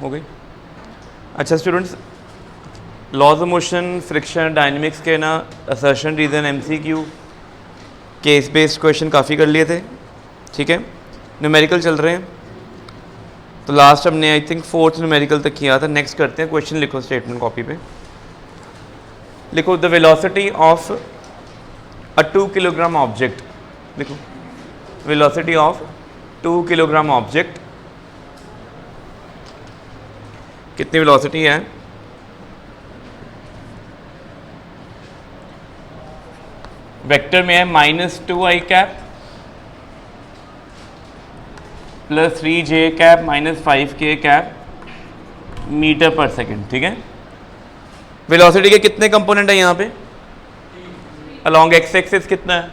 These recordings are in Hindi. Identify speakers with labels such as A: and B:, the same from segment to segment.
A: हो गई। अच्छा students, laws of motion, friction, dynamics के ना assertion, reason, MCQ, case based question काफ़ी कर लिए थे, ठीक है। न्यूमेरिकल चल रहे हैं, तो लास्ट हमने आई थिंक 4th न्यूमेरिकल तक किया था। नेक्स्ट करते हैं, क्वेश्चन लिखो स्टेटमेंट कॉपी पे। लिखो the velocity of a 2 kilogram object, लिखो वेलोसिटी ऑफ 2 किलोग्राम ऑब्जेक्ट, कितनी वेलोसिटी है? वेक्टर में है -2i cap plus 3j cap minus 5k cap metre पर सेकेंड, ठीक है। वेलोसिटी के कितने कंपोनेंट है यहाँ पे? अलॉन्ग एक्स एक्सिस कितना है?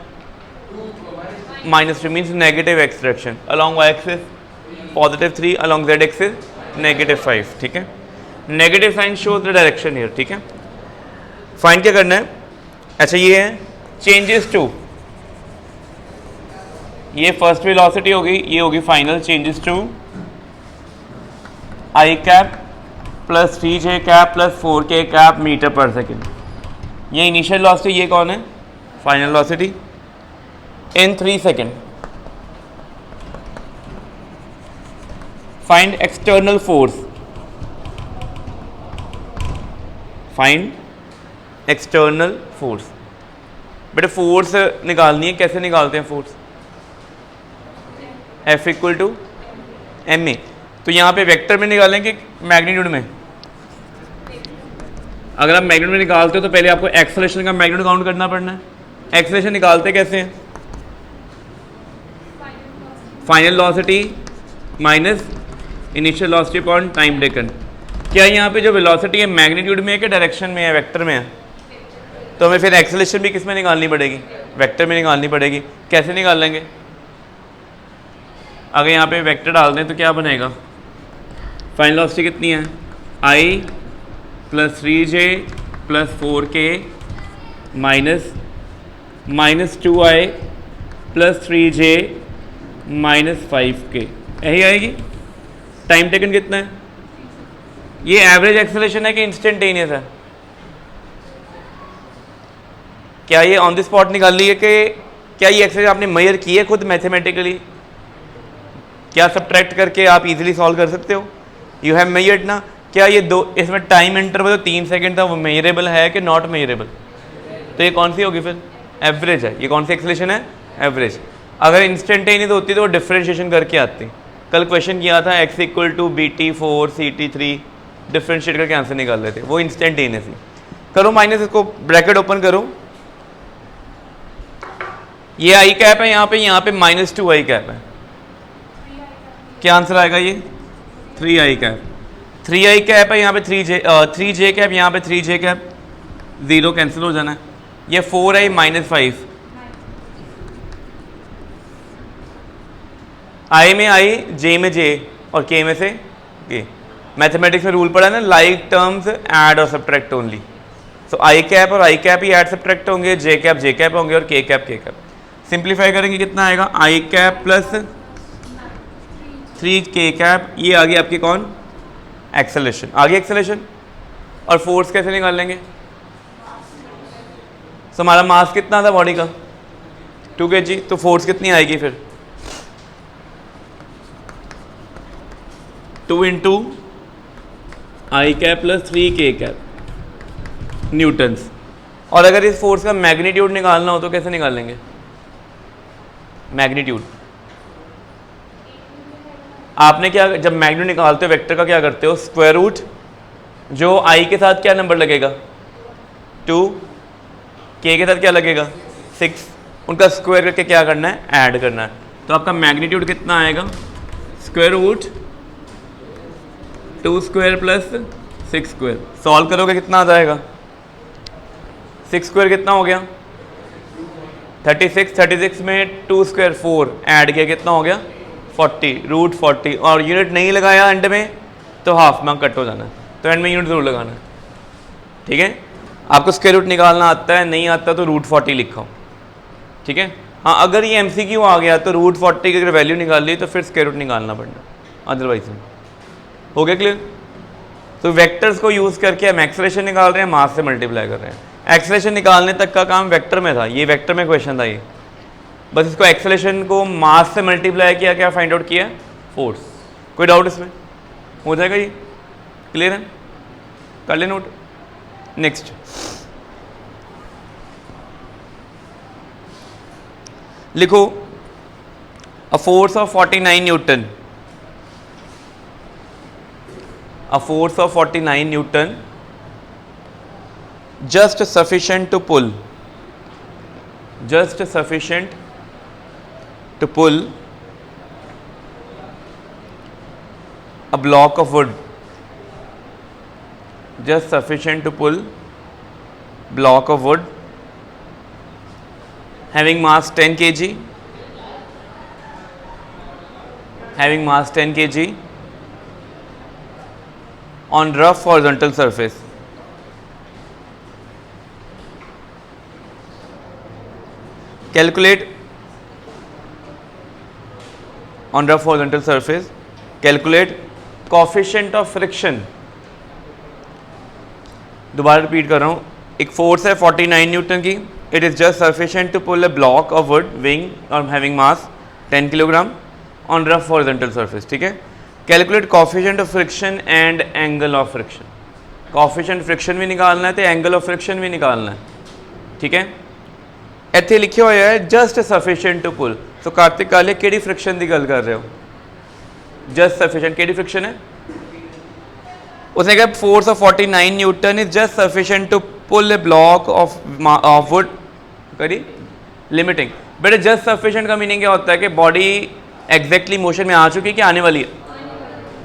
A: -2 means negative X direction, along Y axis +3, along Z axis -5, ठीक है। Negative sign shows the direction here, ठीक है। फाइंड क्या करना है? अच्छा ये है चेंजेस टू, ये फर्स्ट वेलोसिटी होगी, ये होगी final changes to I cap plus 3j cap plus 4k cap metre पर सेकेंड। ये इनिशियल वेलोसिटी, ये कौन है? Final velocity in 3 second. Find external force, find external force. बेटे फोर्स निकालनी है, कैसे निकालते हैं force? F equal to M A. तो यहाँ पे वेक्टर में निकालेंगे मैग्नीट्यूड में? अगर आप मैग्नीट्यूड में निकालते हो तो पहले आपको एक्सेलरेशन का मैग्नीट्यूड काउंट करना पड़ना है। एक्सेलरेशन निकालते कैसे हैं? Final velocity minus initial velocity upon time taken. क्या यहाँ पे जो वेलोसिटी है मैग्नीट्यूड में है कि डायरेक्शन में है? वेक्टर में है। तो हमें फिर एक्सेलरेशन भी किस में निकालनी पड़ेगी? वेक्टर में निकालनी पड़ेगी। कैसे निकाल लेंगे? अगर यहाँ पे वेक्टर डाल दें तो क्या बनेगा? फाइनल वेलोसिटी कितनी है? i plus 3j plus 4k minus 2i plus 3j minus 5k, यही आएगी। टाइम टेकन कितना है? ये एवरेज एक्सेलरेशन है कि इंस्टेंटेनियस है? क्या ये ऑन द स्पॉट निकाल ली है कि क्या ये एक्सेलरेशन आपने मेजर की है खुद मैथमेटिकली? क्या सब्ट्रैक्ट करके आप इजीली सॉल्व कर सकते हो? यू हैव मेजर्ड ना। क्या ये दो, इसमें टाइम इंटरवल 3 सेकंड था, वो मेजरेबल है कि नॉट मेजरेबल? तो ये कौन सी होगी फिर? एवरेज है। ये कौन सी एक्सेलरेशन है? एवरेज। अगर इंस्टेंटेनियस होती तो वो डिफरेंशिएशन करके आती। कल क्वेश्चन किया था x equal to BT4 CT3, differentiate करके आंसर निकाल लेते, वो इंस्टेंटेनियस ही। करो माइनस, इसको ब्रैकेट ओपन करो। ये आई कैप है यहाँ पे -2i कैप है। क्या आंसर आएगा? ये 3i कैप। 3i कैप है यहाँ पे 3j कैप, यहाँ पे 3j कैप, 0 कैंसिल हो जाना है। ये 4i माइनस 5, i में i, j में j और k में से k। मैथमेटिक्स में रूल पड़ा है ना, लाइक टर्म्स ऐड और सब्ट्रैक्ट ओनली। सो आई कैप और आई कैप ही ऐड सब्ट्रैक्ट होंगे, जे कैप होंगे और के कैप। सिंप्लीफाई करेंगे कितना आएगा? आई कैप प्लस 3k कैप। ये आ गई आपकी कौन? एक्सेलरेशन। आगे एक्सेलरेशन। और फोर्स कैसे निकाल लेंगे? सो हमारा मास कितना था बॉडी का? 2 kg। तो फोर्स कितनी आएगी फिर? 2 into I cap plus 3k cap newtons. और अगर इस फोर्स का मैग्नीट्यूड निकालना हो तो कैसे निकाल लेंगे? मैग्नीट्यूड आपने क्या, जब मैग्नीट्यूड निकालते हो वेक्टर का क्या करते हो? स्क्वायर रूट, जो i के साथ क्या नंबर लगेगा? 2, k के साथ क्या लगेगा? 6, उनका स्क्वायर करके क्या करना है? ऐड करना है। तो आपका मैग्नीट्यूड कितना आएगा? Square root 2 square plus 6 square. Solve करोगे कितना आ जाएगा? 6 स्क्वायर कितना हो गया? 36 में 2 स्क्वायर 4 ऐड किया, कितना हो गया? 40, रूट 40। और यूनिट नहीं लगाया एंड में तो हाफ मार्क कट हो जाना है। तो एंड में यूनिट जरूर लगाना है, ठीक है। आपको स्क्वायर रूट निकालना आता है, नहीं आता तो रूट 40 लिखा, ठीक है। हाँ, अगर ये MCQ आ गया तो रूट 40 की अगर वैल्यू निकाल ली तो फिर स्क्वायर रूट निकालना पड़ना, अदरवाइज हो गया क्लियर? तो वेक्टर्स को यूज़ करके हम एक्सेलरेशन निकाल रहे हैं, मास से मल्टीप्लाई कर रहे हैं। एक्सेलरेशन निकालने तक का काम वेक्टर में था, ये वेक्टर में क्वेश्चन था ये, बस इसको एक्सेलरेशन को मास से मल्टीप्लाई किया, क्या फाइंड आउट किया? फोर्स। कोई डाउट इसमें? हो जाएगा ये क्लियर है? कर ले नोट। नेक्स्ट लिखो, a force of 49 Newton, a force of 49 Newton just sufficient to pull a block of wood, just sufficient to pull block of wood having mass 10 kg, on rough horizontal surface. Calculate on rough horizontal surface. Calculate coefficient of friction. दोबारा रिपीट कर रहा हूँ, एक फोर्स है 49 न्यूटन की, it is just sufficient to pull a block of wood wing और having mass 10 kilogram on rough horizontal surface. ठीक है, calculate coefficient of friction and angle of friction. Coefficient friction भी निकालना है तो एंगल ऑफ फ्रिक्शन भी निकालना है। ठीक है, ਇੱਥੇ लिखिया होया है जस्ट सफिशिएंट टू पुल। सो कार्तिक काले ਕਿਹੜੀ फ्रिक्शन की गल कर रहे हो? जस्ट सफिशिएंट ਕਿਹੜੀ फ्रिक्शन है? उसने कहा force of 49 newton is just sufficient to pull a block of wood, करी लिमिटिंग। बेटे जस्ट सफिशिएंट का मीनिंग क्या होता है कि बॉडी एग्जैक्टली मोशन में आ चुकी है कि आने वाली है।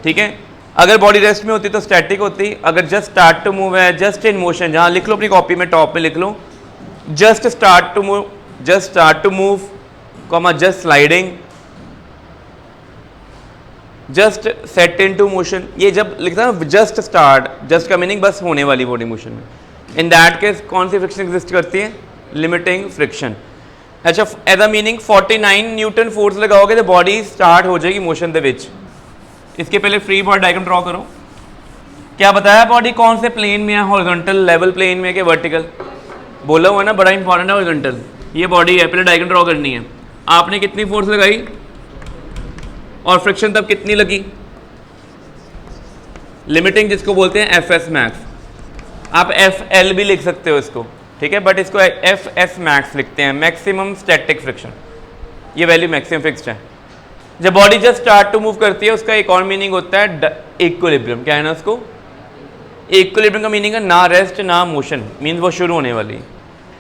A: ठीक है, अगर बॉडी रेस्ट में होती तो स्टैटिक होती, अगर जस्ट स्टार्ट टू मूव है, जस्ट इन मोशन, जहाँ लिख लो अपनी कॉपी में टॉप में लिख लो just start to move comma just sliding, just set into motion. ये जब लिखता है ना जस्ट स्टार्ट, जस्ट का मीनिंग बस होने वाली बॉडी मोशन में, इन दैट केस कौन सी फ्रिक्शन एग्जिस्ट करती है? Limiting friction. अच्छा, as a meaning 49 newton force लगाओगे तो बॉडी स्टार्ट हो जाएगी मोशन दे विच। इसके पहले फ्री बॉडी डायग्राम ड्रॉ करो। क्या बताया बॉडी कौन से प्लेन में है? हॉरिजॉन्टल लेवल प्लेन में कि वर्टिकल? बोला हुआ ना, बड़ा इंपॉर्टेंट है हॉरिजॉन्टल। ये बॉडी है, पहले डायग्राम ड्रॉ करनी है। आपने कितनी फोर्स लगाई और फ्रिक्शन तब कितनी लगी? लिमिटिंग जिसको बोलते हैं एफ एस मैक्स, आप एफ एल भी लिख सकते हो इसको। ठीक है, बट इसको एफ एस मैक्स लिखते हैं, मैक्सिमम स्टैटिक फ्रिक्शन। ये वैल्यू मैक्सिमम फिक्स्ड है। जब body just start to move करती है उसका एक और मीनिंग होता है इक्विलिब्रियम। क्या है ना उसको? इक्विलिब्रियम का मीनिंग है ना रेस्ट ना मोशन, मीन्स वो शुरू होने वाली।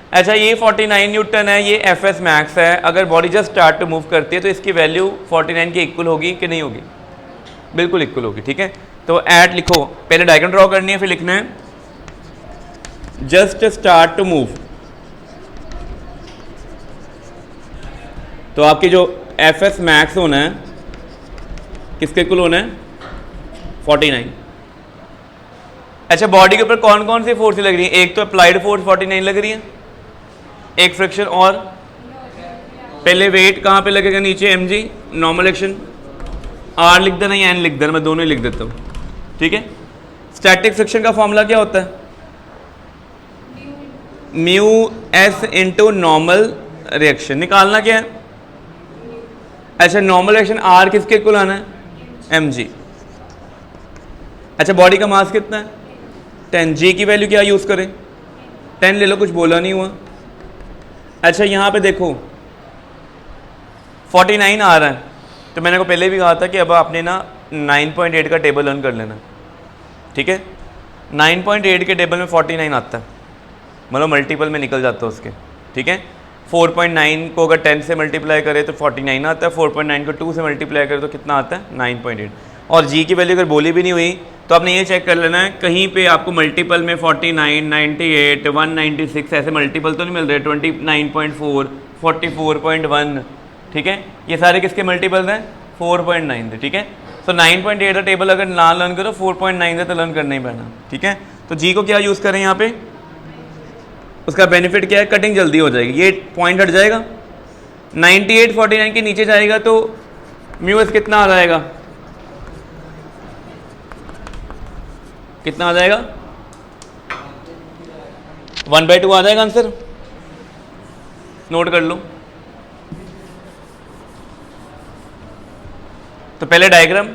A: अच्छा, ये 49 न्यूटन है, ये एफ एस मैक्स है। अगर body just start to move करती है तो इसकी वैल्यू 49 के इक्वल होगी कि नहीं होगी? बिल्कुल इक्वल होगी। ठीक है, तो ऐट लिखो, पहले डायग्राम ड्रॉ करनी है, फिर लिखना है जस्ट स्टार्ट टू मूव। तो आपकी जो एफ एस मैक्स होना है किसके इक्वल होना है? 49। अच्छा, बॉडी के ऊपर कौन कौन सी फोर्स लग रही है? एक तो अप्लाइड फोर्स 49 लग रही है, एक फ्रिक्शन, और पहले वेट कहाँ पे लगेगा? नीचे mg, नॉर्मल एक्शन। r लिख देना या n लिख देना, मैं दोनों ही लिख देता हूँ। ठीक है, स्टैटिक फ्रिक्शन का फॉर्मूला क्या होता है? Mu S into normal reaction. निकालना क्या है? अच्छा, नॉर्मल रिएक्शन r किसके इक्वल आना है? mg। अच्छा, बॉडी का मास कितना है? 10। g की वैल्यू क्या यूज़ करें? 10 ले लो, कुछ बोला नहीं हुआ। अच्छा, यहाँ पे देखो 49 आ रहा है, तो मैंने को पहले भी कहा था कि अब आपने ना 9.8 का टेबल लर्न कर लेना। ठीक है, 9.8 के टेबल में 49 आता है, मतलब मल्टीपल में निकल जाता है उसके। ठीक है, 4.9 को अगर 10 से मल्टीप्लाई करें तो 49 आता है, 4.9 को 2 से मल्टीप्लाई करें तो कितना आता है? 9.8। और जी की वैल्यू अगर बोली भी नहीं हुई तो आपने ये चेक कर लेना है कहीं पे आपको मल्टीपल में 49, 98, 196 ऐसे मल्टीपल तो नहीं मिल रहे, 29.4, 44.1। ठीक है, ये सारे किसके मल्टीपल्स हैं? 4.9 थे। ठीक है, तो 9.8 का टेबल अगर ना लर्न करो 4.9 से तो लर्न करना ही पड़ना। ठीक है, तो जी को क्या यूज़ करें यहाँ पे? उसका बेनिफिट क्या है? कटिंग जल्दी हो जाएगी, ये पॉइंट हट जाएगा। 98 49 के नीचे जाएगा तो म्यू एस कितना आ जाएगा? कितना आ जाएगा 1/2 आ जाएगा आंसर, नोट कर लो। तो पहले डायग्राम,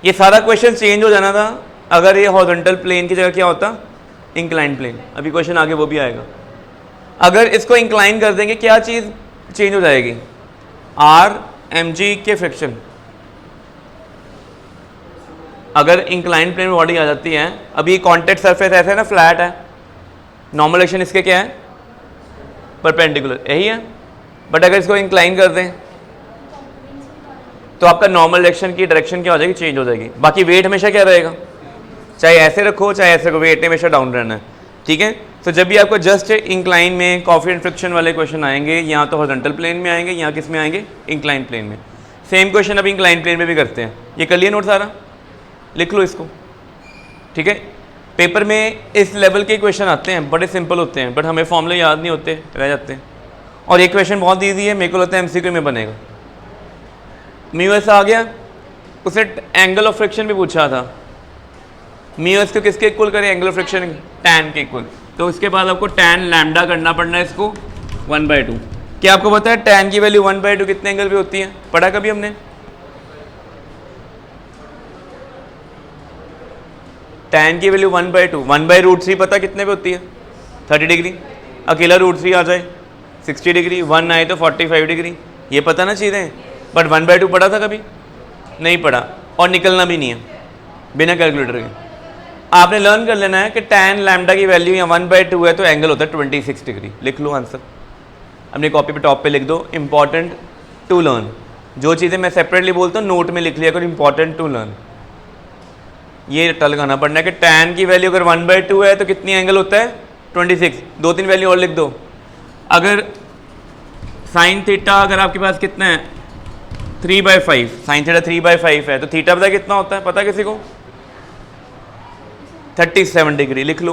A: ये सारा क्वेश्चन चेंज हो जाना था अगर ये हॉरिजॉन्टल प्लेन की जगह क्या होता, इंक्लाइन प्लेन। अभी क्वेश्चन आगे वो भी आएगा। अगर इसको इंक्लाइन कर देंगे क्या चीज़ चेंज हो जाएगी, आर एम जी के फ्रिक्शन। अगर इंक्लाइन प्लेन में बॉडी आ जाती है, अभी कॉन्टैक्ट सरफेस ऐसा है ना, फ्लैट है, नॉर्मल एक्शन इसके क्या है, परपेंडिकुलर, यही है। बट अगर इसको इंक्लाइन कर दें तो आपका नॉर्मल एक्शन की डायरेक्शन क्या हो जाएगी, चेंज हो जाएगी। बाकी वेट हमेशा क्या रहेगा, चाहे ऐसे रखो चाहे ऐसे रखो, वेट हमेशा डाउन रहना है, ठीक है। तो जब भी आपको जस्ट इंक्लाइन में कोएफिशिएंट फ्रिक्शन वाले क्वेश्चन आएंगे, यहाँ तो हॉरिजॉन्टल प्लेन में आएंगे, यहाँ किस में आएंगे, इंक्लाइन प्लेन में। सेम क्वेश्चन अभी इंक्लाइन प्लेन में भी करते हैं। ये कर लिए नोट सारा, लिख लो इसको, ठीक है। पेपर में इस लेवल के क्वेश्चन आते हैं, बड़े सिंपल होते हैं, बट हमें फॉर्मूले याद नहीं होते, रह जाते हैं। और एक क्वेश्चन बहुत ईजी है, मेरे को लगता है एमसीक्यू में बनेगा। म्यू एस आ गया, उसने एंगल ऑफ फ्रिक्शन भी पूछा था। म्यू एस को किसके इक्वल करें, एंगल ऑफ फ्रिक्शन टैन के इक्वल। तो उसके बाद आपको टैन लैम्डा करना पड़ना है इसको 1/2। क्या आपको पता है टैन की वैल्यू 1/2 कितने एंगल पे होती है, पढ़ा कभी हमने? टैन की वैल्यू 1/2, 1/√3 पता कितने पे होती है, 30 डिग्री। अकेला √3 आ जाए 60 डिग्री, 1 आए तो 45 डिग्री, ये पता ना चीज़ें। बट 1/2 पढ़ा था कभी? नहीं पढ़ा, और निकलना भी नहीं है बिना कैलकुलेटर के। आपने लर्न कर लेना है कि टैन लैम्डा की वैल्यू यहाँ 1/2 है तो एंगल होता है 26 डिग्री। लिख लो आंसर, अपनी कॉपी पे टॉप पे लिख दो, इंपॉर्टेंट टू लर्न। जो चीज़ें मैं सेपरेटली बोलता हूँ नोट में लिख लिया करो, इंपॉर्टेंट टू लर्न। ये टल लगाना पड़ना है कि टैन की वैल्यू अगर 1/2 है तो कितनी एंगल होता है, 26। 2-3 वैल्यू और लिख दो। अगर साइन थीटा अगर आपके पास कितना है 3/5, साइन थीटा 3/5 है तो थीटा पता कितना होता है, पता किसी को? 37 डिग्री। लिख लो,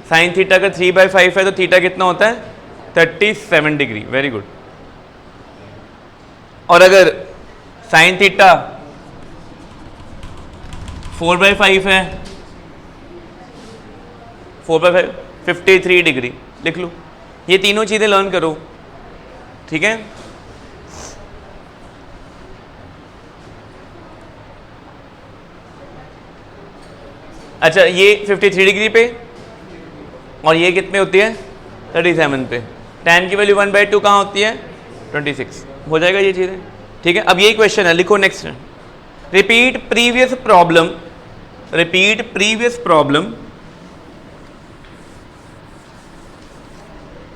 A: साइन थीटा अगर 3/5 है तो थीटा कितना होता है, 37 डिग्री। Very good. और अगर साइन थीटा 4/5 है, 4/5 53 डिग्री। लिख लो, ये तीनों चीज़ें लर्न करो, ठीक है। अच्छा, ये 53 डिग्री पे और ये कितने होती है 37 पे। टैन की वैल्यू 1/2 कहाँ होती है, 26। हो जाएगा ये चीज़ें, ठीक है। अब यही क्वेश्चन है, लिखो next. Repeat previous problem, repeat previous problem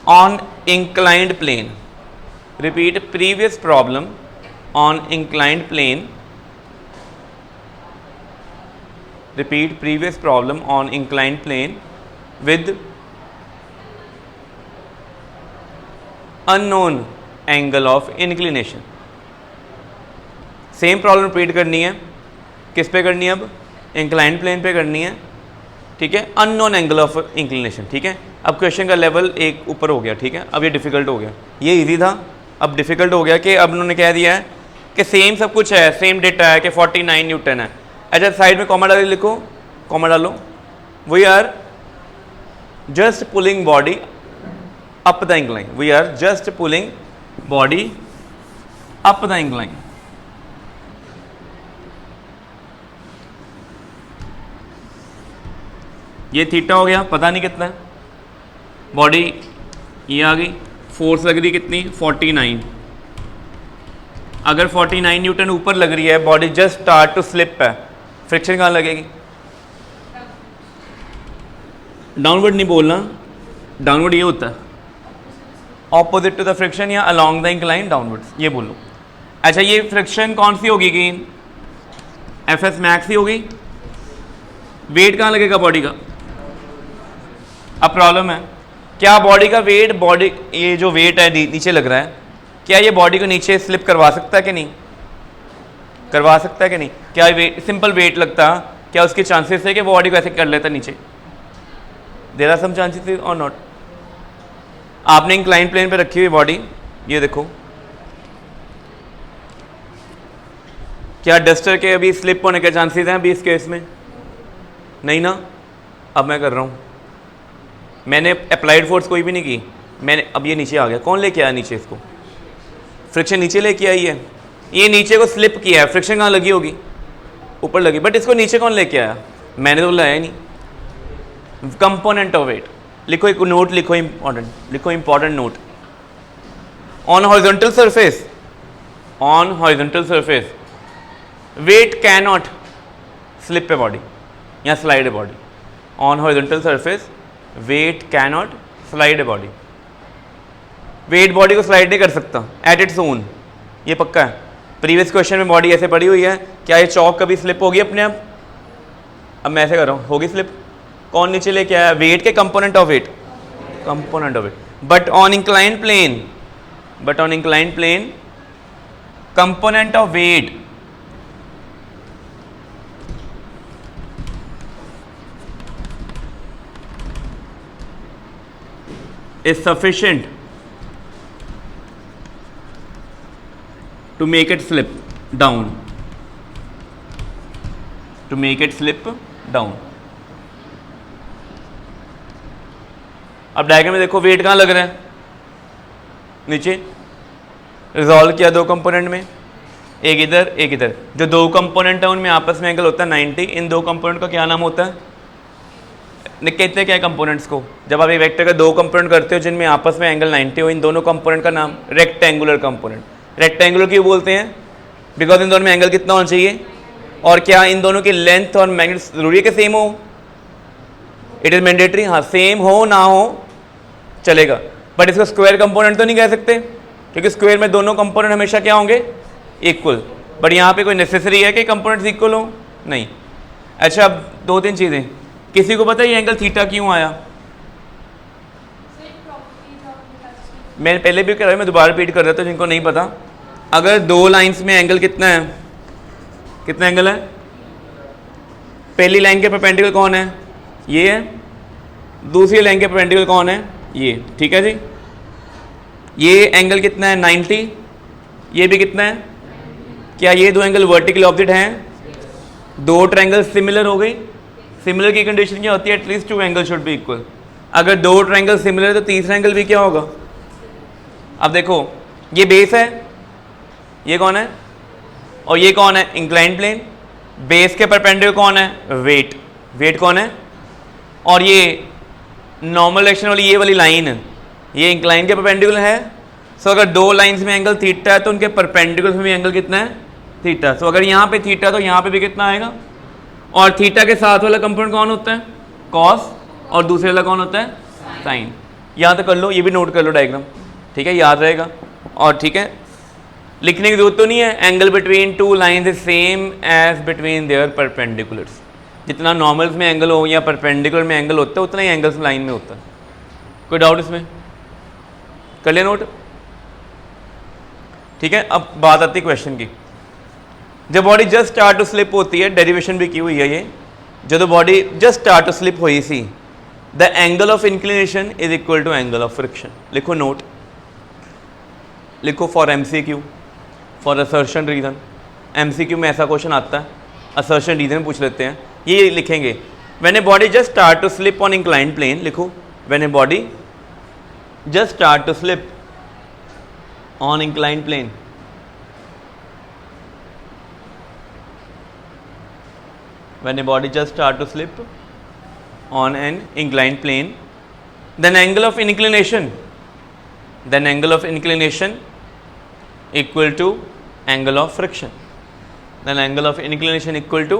A: on inclined plane. Repeat previous problem on inclined plane. Repeat previous problem on inclined plane with unknown angle of inclination। Same problem repeat करनी है, किस पे करनी है अब, इंक्लाइंड प्लेन पे करनी है, ठीक है। अननोन एंगल ऑफ इंक्लिनेशन, ठीक है। अब क्वेश्चन का लेवल एक ऊपर हो गया, ठीक है। अब ये डिफिकल्ट हो गया, ये इजी था, अब डिफिकल्ट हो गया कि अब उन्होंने कह दिया है कि सेम सब कुछ है, सेम डेटा है कि 49 न्यूटन है। अच्छा, साइड में कॉमा डाल लिखो, कॉमा डालो। We are just pulling body up the incline, we are just pulling body up the incline. ये थीटा हो गया, पता नहीं कितना है, बॉडी ये आ गई, फोर्स लग रही कितनी 49। अगर 49 न्यूटन ऊपर लग रही है, body just start to slip है, फ्रिक्शन कहाँ लगेगी, डाउनवर्ड नहीं बोलना, डाउनवर्ड ये होता है ऑपोजिट टू द फ्रिक्शन या अलोंग द इंक्लाइन डाउनवर्ड्स, ये बोलो। अच्छा, ये फ्रिक्शन कौन सी होगी कि एफ मैक्स ही होगी। वेट कहाँ लगेगा बॉडी का, अब प्रॉब्लम है क्या बॉडी का वेट, बॉडी ये जो वेट है नीचे लग रहा है, क्या ये बॉडी को नीचे स्लिप करवा सकता है कि नहीं, करवा सकता है कि नहीं? क्या वेट, सिंपल वेट लगता, क्या उसके चांसेस है कि वो बॉडी को ऐसे कर लेता नीचे? देयर आर सम चांसेस और नॉट। आपने इंक्लाइन प्लेन पे रखी हुई बॉडी, ये देखो, क्या डस्टर के अभी स्लिप होने के चांसेस हैं अभी इस केस में? नहीं ना, अब मैं कर रहा हूँ, मैंने अप्लाइड फोर्स कोई भी नहीं की, मैंने अब ये नीचे आ गया, कौन लेके आया नीचे इसको? फ्रिक्शन नीचे लेके आई है, ये नीचे को स्लिप किया है, फ्रिक्शन कहाँ लगी होगी? ऊपर लगी, बट इसको नीचे कौन लेके आया? मैंने तो लाया ही नहीं। कंपोनेंट ऑफ वेट लिखो, एक नोट लिखो इंपॉर्टेंट, लिखो important note. On horizontal surface, on horizontal surface weight cannot slip a body या slide a body. On horizontal surface weight cannot slide a body, weight body को स्लाइड नहीं कर सकता एट इट्स ओन, ये पक्का है। प्रीवियस क्वेश्चन में बॉडी ऐसे पड़ी हुई है, क्या ये चौक कभी स्लिप होगी अपने आप? अब मैं ऐसे कर रहा हूँ, होगी स्लिप? कौन नीचे लेके आया? वेट के component of weight, component of weight. But on incline plane, but on incline plane component of weight is sufficient to make it slip down, to make it slip down। अब डायग्राम में देखो वेट कहाँ लग रहा है? नीचे। रिजॉल्व किया दो कंपोनेंट में, एक इधर एक इधर। जो दो कंपोनेंट है उनमें आपस में एंगल होता है 90। इन दो कंपोनेंट का क्या नाम होता है? कहते हैं क्या कंपोनेंट्स को? जब आप एक वेक्टर का दो कंपोनेंट करते हो जिनमें आपस में एंगल 90 हो, इन दोनों कंपोनेंट का नाम रेक्टेंगुलर कंपोनेंट। रेक्टेंगुलर क्यों बोलते हैं? बिकॉज इन दोनों में एंगल कितना होना चाहिए? और क्या इन दोनों की लेंथ और मैग्नीट्यूड जरूरी है कि सेम हो? It is mandatory. हाँ, सेम हो ना हो चलेगा, बट इसको स्क्वायर कंपोनेंट तो नहीं कह सकते, क्योंकि स्क्वायर में दोनों कंपोनेंट हमेशा क्या होंगे? इक्वल। बट यहाँ पे कोई नेसेसरी है कि कंपोनेंट्स इक्वल हो? नहीं। अच्छा, अब दो तीन चीज़ें। किसी को पता है ये एंगल थीटा क्यों आया? मैंने पहले भी कह रहा हूँ, मैं दोबारा रिपीट कर रहा था जिनको नहीं पता। अगर दो लाइंस में एंगल कितना है? कितना एंगल है? पहली लाइन के परपेंडिकुलर कौन है? ये है। दूसरी लाइन के परपेंडिकुलर कौन है? ये। ठीक है जी। ये एंगल कितना है? 90। ये भी कितना है? क्या ये दो एंगल वर्टिकल ऑपोजिट हैं? दो ट्रायंगल सिमिलर हो गई। सिमिलर की कंडीशन क्या होती है? At least to angle should be equal. अगर दो ट्रायंगल सिमिलर है तो तीसरा एंगल भी क्या होगा? अब देखो, ये बेस है, ये कौन है? और ये कौन है? Inclined plane. बेस के परपेंडिकुलर कौन है? वेट। वेट कौन है? और ये नॉर्मल डायरेक्शन वाली ये वाली लाइन, ये इंक्लाइन के परपेंडिकुलर है। सो अगर दो लाइंस में एंगल थीटा है तो उनके परपेंडिकुलर में भी एंगल कितना है? थीटा। सो अगर यहाँ पे थीटा तो यहाँ पे भी कितना आएगा? और थीटा के साथ वाला कंपोनेंट कौन होता है? कॉस। और दूसरे वाला कौन होता है? साइन। यहाँ तक कर लो, ये भी नोट कर लो डायग्राम, ठीक है, याद रहेगा। और ठीक है, लिखने की जरूरत तो नहीं है। Angle between two lines is same as between their perpendiculars. जितना नॉर्मल्स में एंगल हो या परपेंडिकुलर में एंगल होता है उतना ही एंगल्स लाइन में होता है। कोई डाउट इसमें? कर लिया नोट? ठीक है। अब बात आती है क्वेश्चन की। जब body just start to slip होती है, डेरिवेशन भी की हुई है ये, जो body just start to slip हुई सी, the angle of inclination is equal to angle of friction. लिखो नोट, लिखो for MCQ, for assertion reason. MCQ में ऐसा क्वेश्चन आता है, असर्शन रीजन पूछ लेते हैं। ये लिखेंगे, when a body just start to slip on inclined plane. लिखो, when a body just start to slip on inclined plane, when a body just start to slip on an inclined plane, then angle of inclination equal to angle of friction, then angle of inclination equal to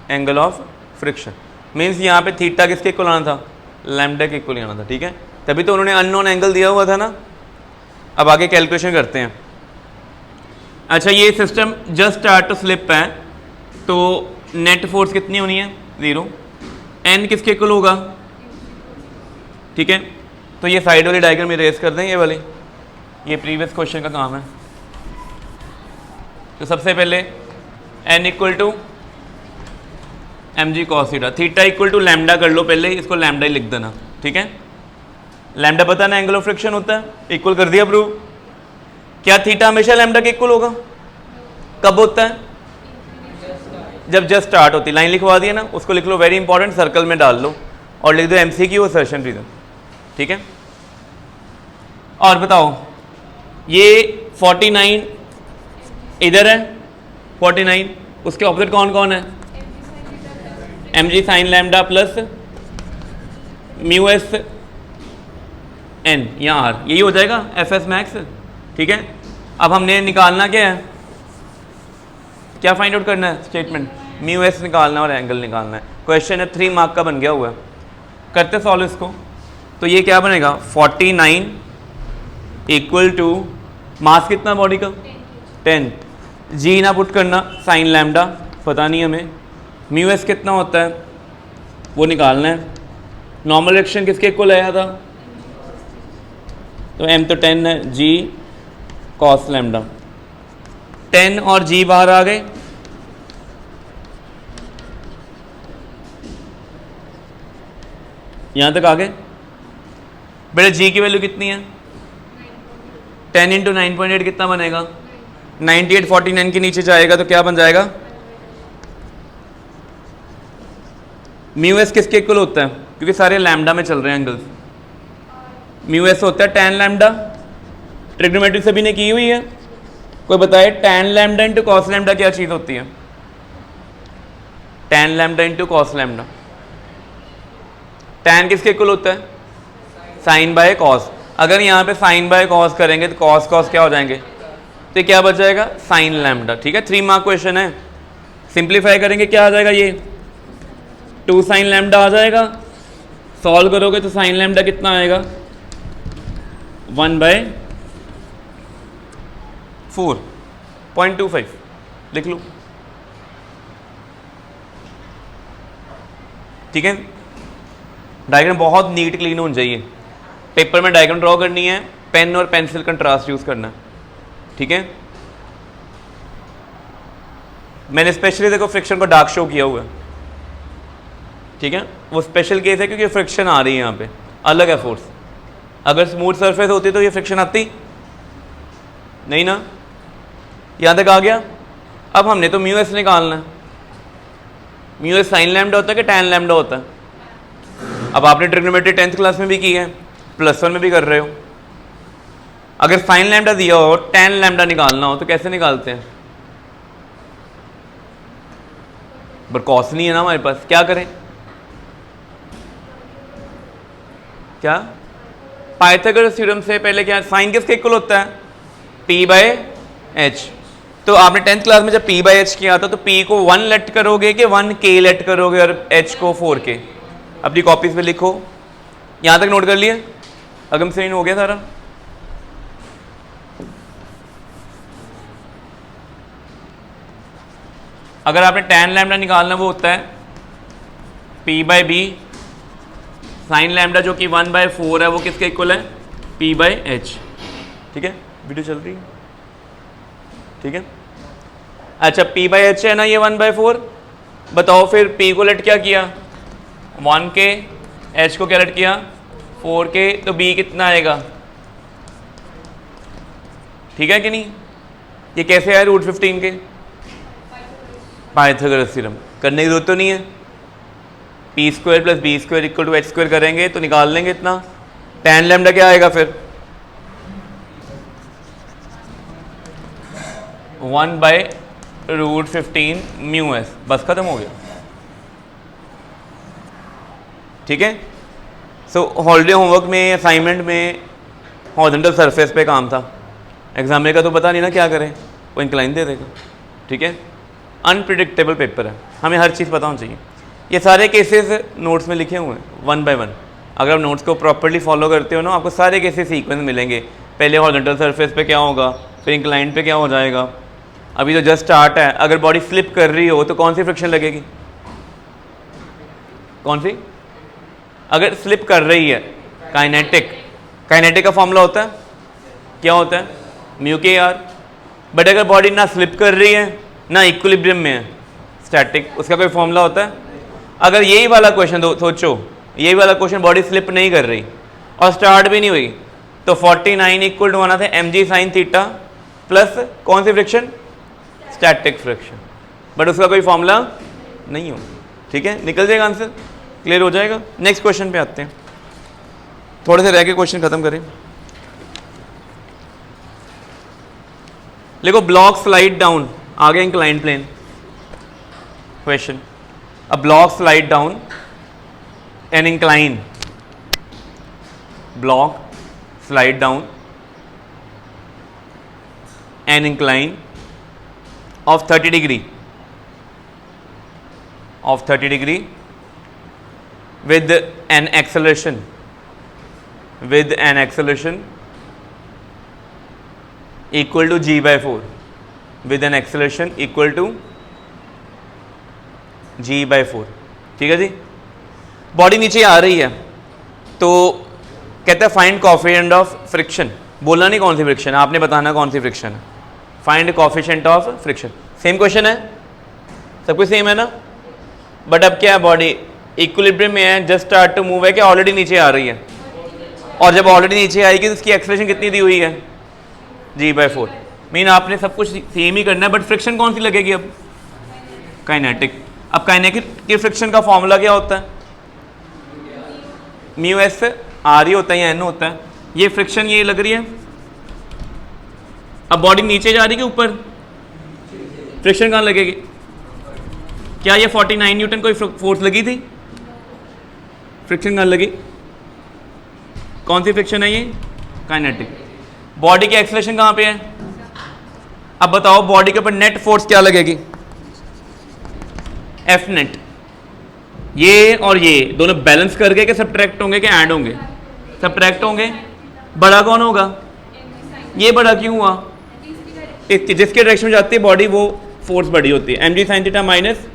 A: angle of friction means यहाँ पे थीटा किसके इक्वल आना था? लैम्डा के इक्वल आना था। ठीक है, तभी तो उन्होंने अननोन एंगल दिया हुआ था ना। अब आगे कैलकुलेशन करते हैं। अच्छा, ये system just start to slip है तो नेट फोर्स कितनी होनी है? 0। एन किसके इक्वल होगा? ठीक है, तो ये साइड वाली डायग्राम इरेज कर दें, ये वाली, ये प्रीवियस क्वेश्चन का काम है। तो सबसे पहले N equal to M G cos theta, theta equal to lambda कर लो पहले, इसको लैम्डा ही लिख देना। ठीक है, लैम्डा पता ना एंगल ऑफ फ्रिक्शन होता है, इक्वल कर दिया प्रूव। क्या थीटा हमेशा लैम्डा के इक्वल होगा? कब होता है? जब जस्ट स्टार्ट होती, लाइन लिखवा दी है ना, उसको लिख लो, वेरी इंपॉर्टेंट, सर्कल में डाल लो और लिख दो MCQ असर्शन रीजन। ठीक है, और बताओ ये 49 इधर है, 49 उसके ऑपोजिट कौन कौन है? mg sine lambda plus mu S N, यहाँ r, यही हो जाएगा fs मैक्स। ठीक है, अब हमने निकालना क्या है, क्या फाइंड आउट करना है? स्टेटमेंट म्यू एस निकालना और एंगल निकालना है। क्वेश्चन है 3 मार्क का बन गया हुआ है, करते सॉल्व इसको। तो ये क्या बनेगा 49 इक्वल टू मास कितना बॉडी का 10, जी ना पुट करना, साइन लैम्डा पता नहीं हमें, म्यू एस कितना होता है वो निकालना है। नॉर्मल रिएक्शन किसके इक्वल आया था? तो m तो 10 है, g कॉस लैम्डा, 10 और g बाहर आ गए, यहां तक आ गए। बेटे g की वैल्यू कितनी है? 10 इंटू 9.8 कितना बनेगा? 98 49 के नीचे जाएगा तो क्या बन जाएगा? म्यू एस किसके इक्वल होता है? क्योंकि सारे लैम्डा में चल रहे हैं एंगल्स, म्यू एस होता है tan लैम्डा, ट्रिग्नोमेट्री सभी ने की हुई है, कोई बताए tan lambda into cos lambda क्या चीज़ होती है? tan lambda into cos lambda, tan किसके इक्वल होता है? Sine by cos. अगर यहाँ पे साइन बाय कॉस करेंगे तो कॉस कॉस क्या हो जाएंगे? तो क्या बच जाएगा? Sign lambda. ठीक है, 3 मार्क क्वेश्चन है, सिंप्लीफाई करेंगे क्या आ जाएगा? ये 2 साइन लैम्डा आ जाएगा, सॉल्व करोगे तो साइन लैम्डा कितना आएगा? 1/4.25 लिख लो। ठीक है, डायग्राम बहुत नीट क्लीन होनी चाहिए। पेपर में डायग्राम ड्रॉ करनी है, पेन और पेंसिल कंट्रास्ट यूज करना है। ठीक है, मैंने स्पेशली देखो फ्रिक्शन को डार्क शो किया हुआ है। ठीक है, वो स्पेशल केस है क्योंकि फ्रिक्शन आ रही है यहाँ पे, अलग है फोर्स। अगर स्मूथ सरफेस होती तो ये फ्रिक्शन आती नहीं ना। यहाँ तक आ गया। अब हमने तो म्यू एस निकालना है। म्यू एस साइन लैम्डा होता है कि टैन लैम्डा होता है? अब आपने ट्रिग्नोमेट्री 10th क्लास में भी की है, +1 में भी कर रहे हो। अगर साइन लैम्डा दिया हो, टैन लैम्डा निकालना हो तो कैसे निकालते हैं? पर कॉस नहीं है ना हमारे पास, क्या करें? क्या पाइथागोरस थ्योरम से पहले क्या, साइन किसके इक्वल होता है? p/h। तो आपने 10th क्लास में जब p/h किया था तो p को 1 लेट करोगे कि 1k लेट करोगे और h को 4k? अपनी कॉपीज में लिखो। यहां तक नोट कर लिए? अगम से हो गया सारा? अगर आपने tan लैम्डा निकालना वो होता है p/b, साइन लैम्डा जो कि 1/4 है वो किसके इक्वल है? p/h। ठीक है, वीडियो चल रही है? ठीक है, अच्छा p/h है ना ये 1/4। बताओ फिर p को लेट क्या किया? 1k, h को क्या लेट किया? 4k, तो b कितना आएगा? ठीक है कि नहीं? ये कैसे आया √15 के? पाइथागोरस थ्योरम करने की जरूरत तो नहीं है। p² + b² = h² करेंगे तो निकाल लेंगे इतना। tan लैम्डा क्या आएगा फिर? 1/√15 म्यू एस, बस खत्म हो गया। ठीक है, सो हॉलीडे होमवर्क में, असाइनमेंट में हॉरिजॉन्टल सरफेस पे काम था। एग्जामिनर का तो पता नहीं ना क्या करें, वो इंक्लाइन दे देगा। ठीक है, अनप्रिडिक्टेबल पेपर है, हमें हर चीज़ पता होनी चाहिए। ये सारे केसेस नोट्स में लिखे हुए हैं 1 by 1। अगर आप नोट्स को प्रॉपर्ली फॉलो करते हो ना, आपको सारे केसेस सीक्वेंस मिलेंगे। पहले हॉरिजॉन्टल सरफेस पे क्या होगा, फिर इंक्लाइन पे क्या हो जाएगा। अभी तो जस्ट स्टार्ट है, अगर बॉडी स्लिप कर रही हो तो कौन सी फ्रिक्शन लगेगी? कौन सी? अगर स्लिप कर रही है, काइनेटिक। काइनेटिक का फॉर्मूला होता है क्या होता है? μ/r। बट अगर बॉडी ना स्लिप कर रही है ना इक्विलिब्रियम में है, स्टैटिक, उसका कोई फॉर्मूला होता है? अगर यही वाला क्वेश्चन सोचो, यही वाला क्वेश्चन बॉडी स्लिप नहीं कर रही और स्टार्ट भी नहीं हुई, तो 49 इक्वल टू आना था mg sin थीटा प्लस कौन सी फ्रिक्शन? Static friction. बट उसका कोई फॉर्मूला नहीं हो, ठीक है, निकल जाएगा आंसर, क्लियर हो जाएगा। नेक्स्ट क्वेश्चन पे आते हैं, थोड़े से रह के क्वेश्चन खत्म करें। देखो ब्लॉक स्लाइड डाउन, आगे inclined plane question, a block slide down an incline, block slide down an incline of 30 degree with an acceleration equal to g by 4, with an acceleration equal to g by 4, ठीक है जी। बॉडी नीचे आ रही है तो कहता है फाइंड कोएफिशिएंट ऑफ फ्रिक्शन, बोलना नहीं कौन सी फ्रिक्शन है, आपने बताना कौन सी फ्रिक्शन है, find coefficient of friction. Same question है, सब कुछ सेम है ना, बट अब क्या है, बॉडी इक्विलिब्रियम में है, जस्ट स्टार्ट टू मूव है, क्या ऑलरेडी नीचे आ रही है, और जब ऑलरेडी नीचे आएगी तो उसकी एक्सेलरेशन कितनी दी हुई है, g by 4। मीन आपने सब कुछ सेम ही करना है, बट फ्रिक्शन कौन सी लगेगी अब, काइनेटिक। अब काइनेटिक की फ्रिक्शन का फॉर्मूला क्या होता है, म्यू एस आर ही होता है या एन होता है, ये फ्रिक्शन ये लग रही है। अब बॉडी नीचे जा रही है कि ऊपर, फ्रिक्शन कहाँ लगेगी, क्या ये 49 न्यूटन कोई फोर्स लगी थी, फ्रिक्शन कहाँ लगी, कौन सी फ्रिक्शन है ये, काइनेटिक। बॉडी की एक्सेलरेशन कहाँ पे है, अब बताओ बॉडी के ऊपर नेट फोर्स क्या लगेगी, एफ नेट। ये और ये दोनों बैलेंस करके कि सब्ट्रैक्ट होंगे कि ऐड होंगे, सब्ट्रैक्ट होंगे। बड़ा कौन होगा, ये बड़ा क्यों हुआ, जिसके डायरेक्शन में जाती है बॉडी वो फोर्स बड़ी होती है, mg sin theta minus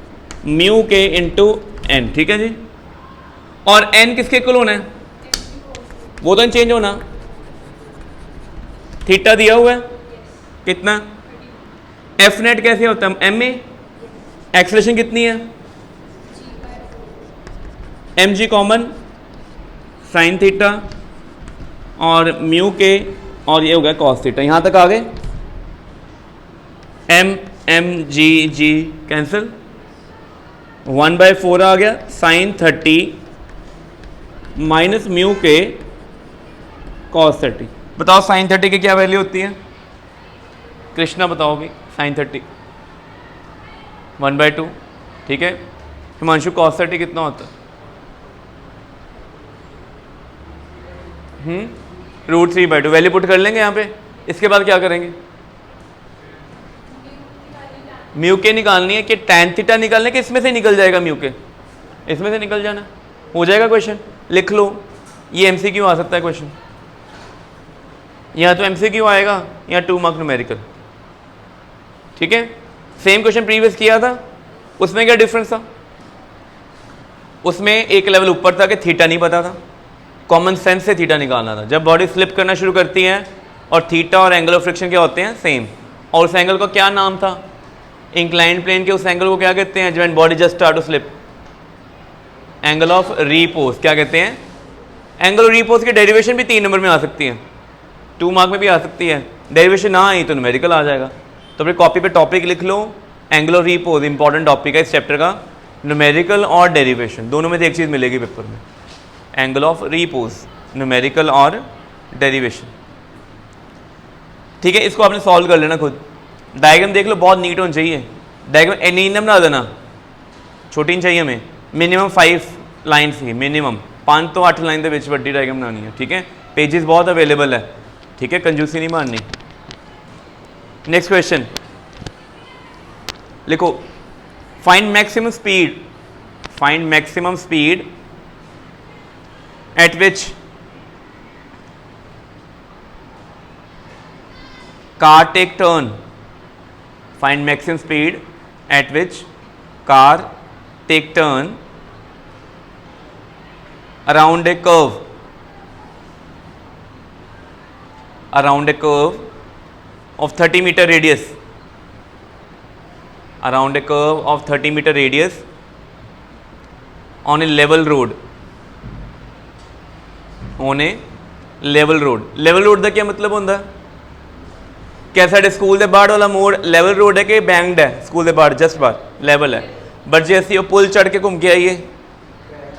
A: mu के इंटू एन, ठीक है जी। और एन किसके इक्वल होना है, वो तो चेंज होना, थीटा दिया हुआ है कितना, एफ नेट कैसे होता है, एम में एक्सेलरेशन कितनी है, M G common sine theta और म्यू के, और ये हो गया कॉस थीटा, यहां तक आ गए, एम एम जी जी कैंसिल, 1/4 आ गया, साइन 30 माइनस म्यू के कॉस 30। बताओ साइन 30 की क्या वैल्यू होती है, कृष्णा बताओ भी, साइन 30 1/2, ठीक है। हिमांशु कॉस 30 कितना होता है, √3/2, वैल्यू पुट कर लेंगे यहाँ पे। इसके बाद क्या करेंगे, म्यू के निकालनी है कि टैन थीटा निकालने के, इसमें से निकल जाएगा म्यू के, इसमें से निकल जाना, हो जाएगा क्वेश्चन, लिख लो। ये एमसीक्यू आ सकता है क्वेश्चन, या तो एमसीक्यू आएगा या 2 मार्क न्यूमेरिकल, ठीक है। सेम क्वेश्चन प्रीवियस किया था, उसमें क्या डिफरेंस था, उसमें एक लेवल ऊपर था कि थीटा नहीं पता था, कॉमन सेंस से थीटा निकालना था। जब बॉडी स्लिप करना शुरू करती है और थीटा और एंगल ऑफ फ्रिक्शन क्या होते हैं, सेम, और उस एंगल का क्या नाम था, इंक्लाइंड प्लेन के उस एंगल को क्या कहते हैं, when body just start to slip, angle of repose, क्या कहते हैं, एंगल ऑफ रीपोज की डेरिवेशन भी 3 नंबर में आ सकती है, 2 मार्क में भी आ सकती है, डेरिवेशन ना आई तो न्यूमेरिकल आ जाएगा। तो फिर कॉपी पे टॉपिक लिख लो, angle of Repos important topic है इस चैप्टर का, न्यूमेरिकल और डेरिवेशन दोनों में से एक चीज़ मिलेगी पेपर में, एंगल ऑफ रीपोज, न्यूमेरिकल और डेरिवेशन, ठीक है। इसको आपने सॉल्व कर लेना खुद, डायग्राम देख लो, बहुत नीट होना चाहिए डायग्राम, एनीनम ना देना, छोटी नहीं चाहिए हमें, मिनिमम 5 लाइन्स ही, मिनिमम 5 तो 8 लाइन के बीच बड़ी डायग्राम बनानी है, ठीक है। पेजेस बहुत अवेलेबल है, ठीक है, कंजूसी नहीं मारनी। नेक्स्ट क्वेश्चन लिखो, find maximum speed, find maximum speed at which car take turn, find maximum speed at which car take turn around a curve, around a curve of 30-meter radius, around a curve of 30-meter radius on a level road, on a level road। level road ਦਾ क्या मतलब ਹੁੰਦਾ, क्या साढ़े स्कूल के बाहर वाला मोड़ लेवल रोड है कि बैंक्ड है, स्कूल के बाहर जस्ट बाहर लेवल है, बट जैसे वो पुल चढ़ के घूम के आइए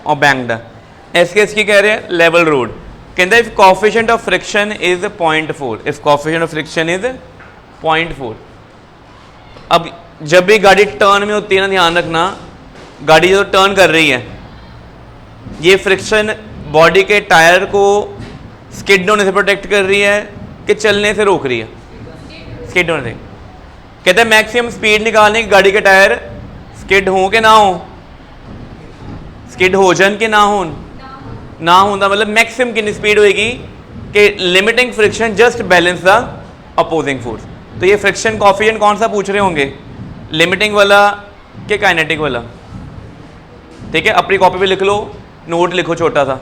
A: और बैंक्ड है, इसके इसकी कह रहे हैं लेवल रोड। कहते if coefficient of friction is 0.4, if coefficient of friction is 0.4। अब जब भी गाड़ी टर्न में होती है ना, ध्यान रखना, गाड़ी जो टर्न कर रही है ये फ्रिक्शन बॉडी के टायर को स्किड होने से प्रोटेक्ट कर रही है कि चलने से रोक रही है? स्किड होने से। कहते हैं मैक्सिमम स्पीड निकालने की गाड़ी के टायर स्किड हो के ना हो, स्किड हो जन के ना हो, ना होता मतलब मैक्सिमम कितनी स्पीड होएगी कि limiting friction just balance the opposing force. तो ये फ्रिक्शन कोएफिशिएंट कौन सा पूछ रहे होंगे, लिमिटिंग वाला कि काइनेटिक वाला? ठीक है, अपनी कॉपी पे लिख लो, नोट लिखो, छोटा सा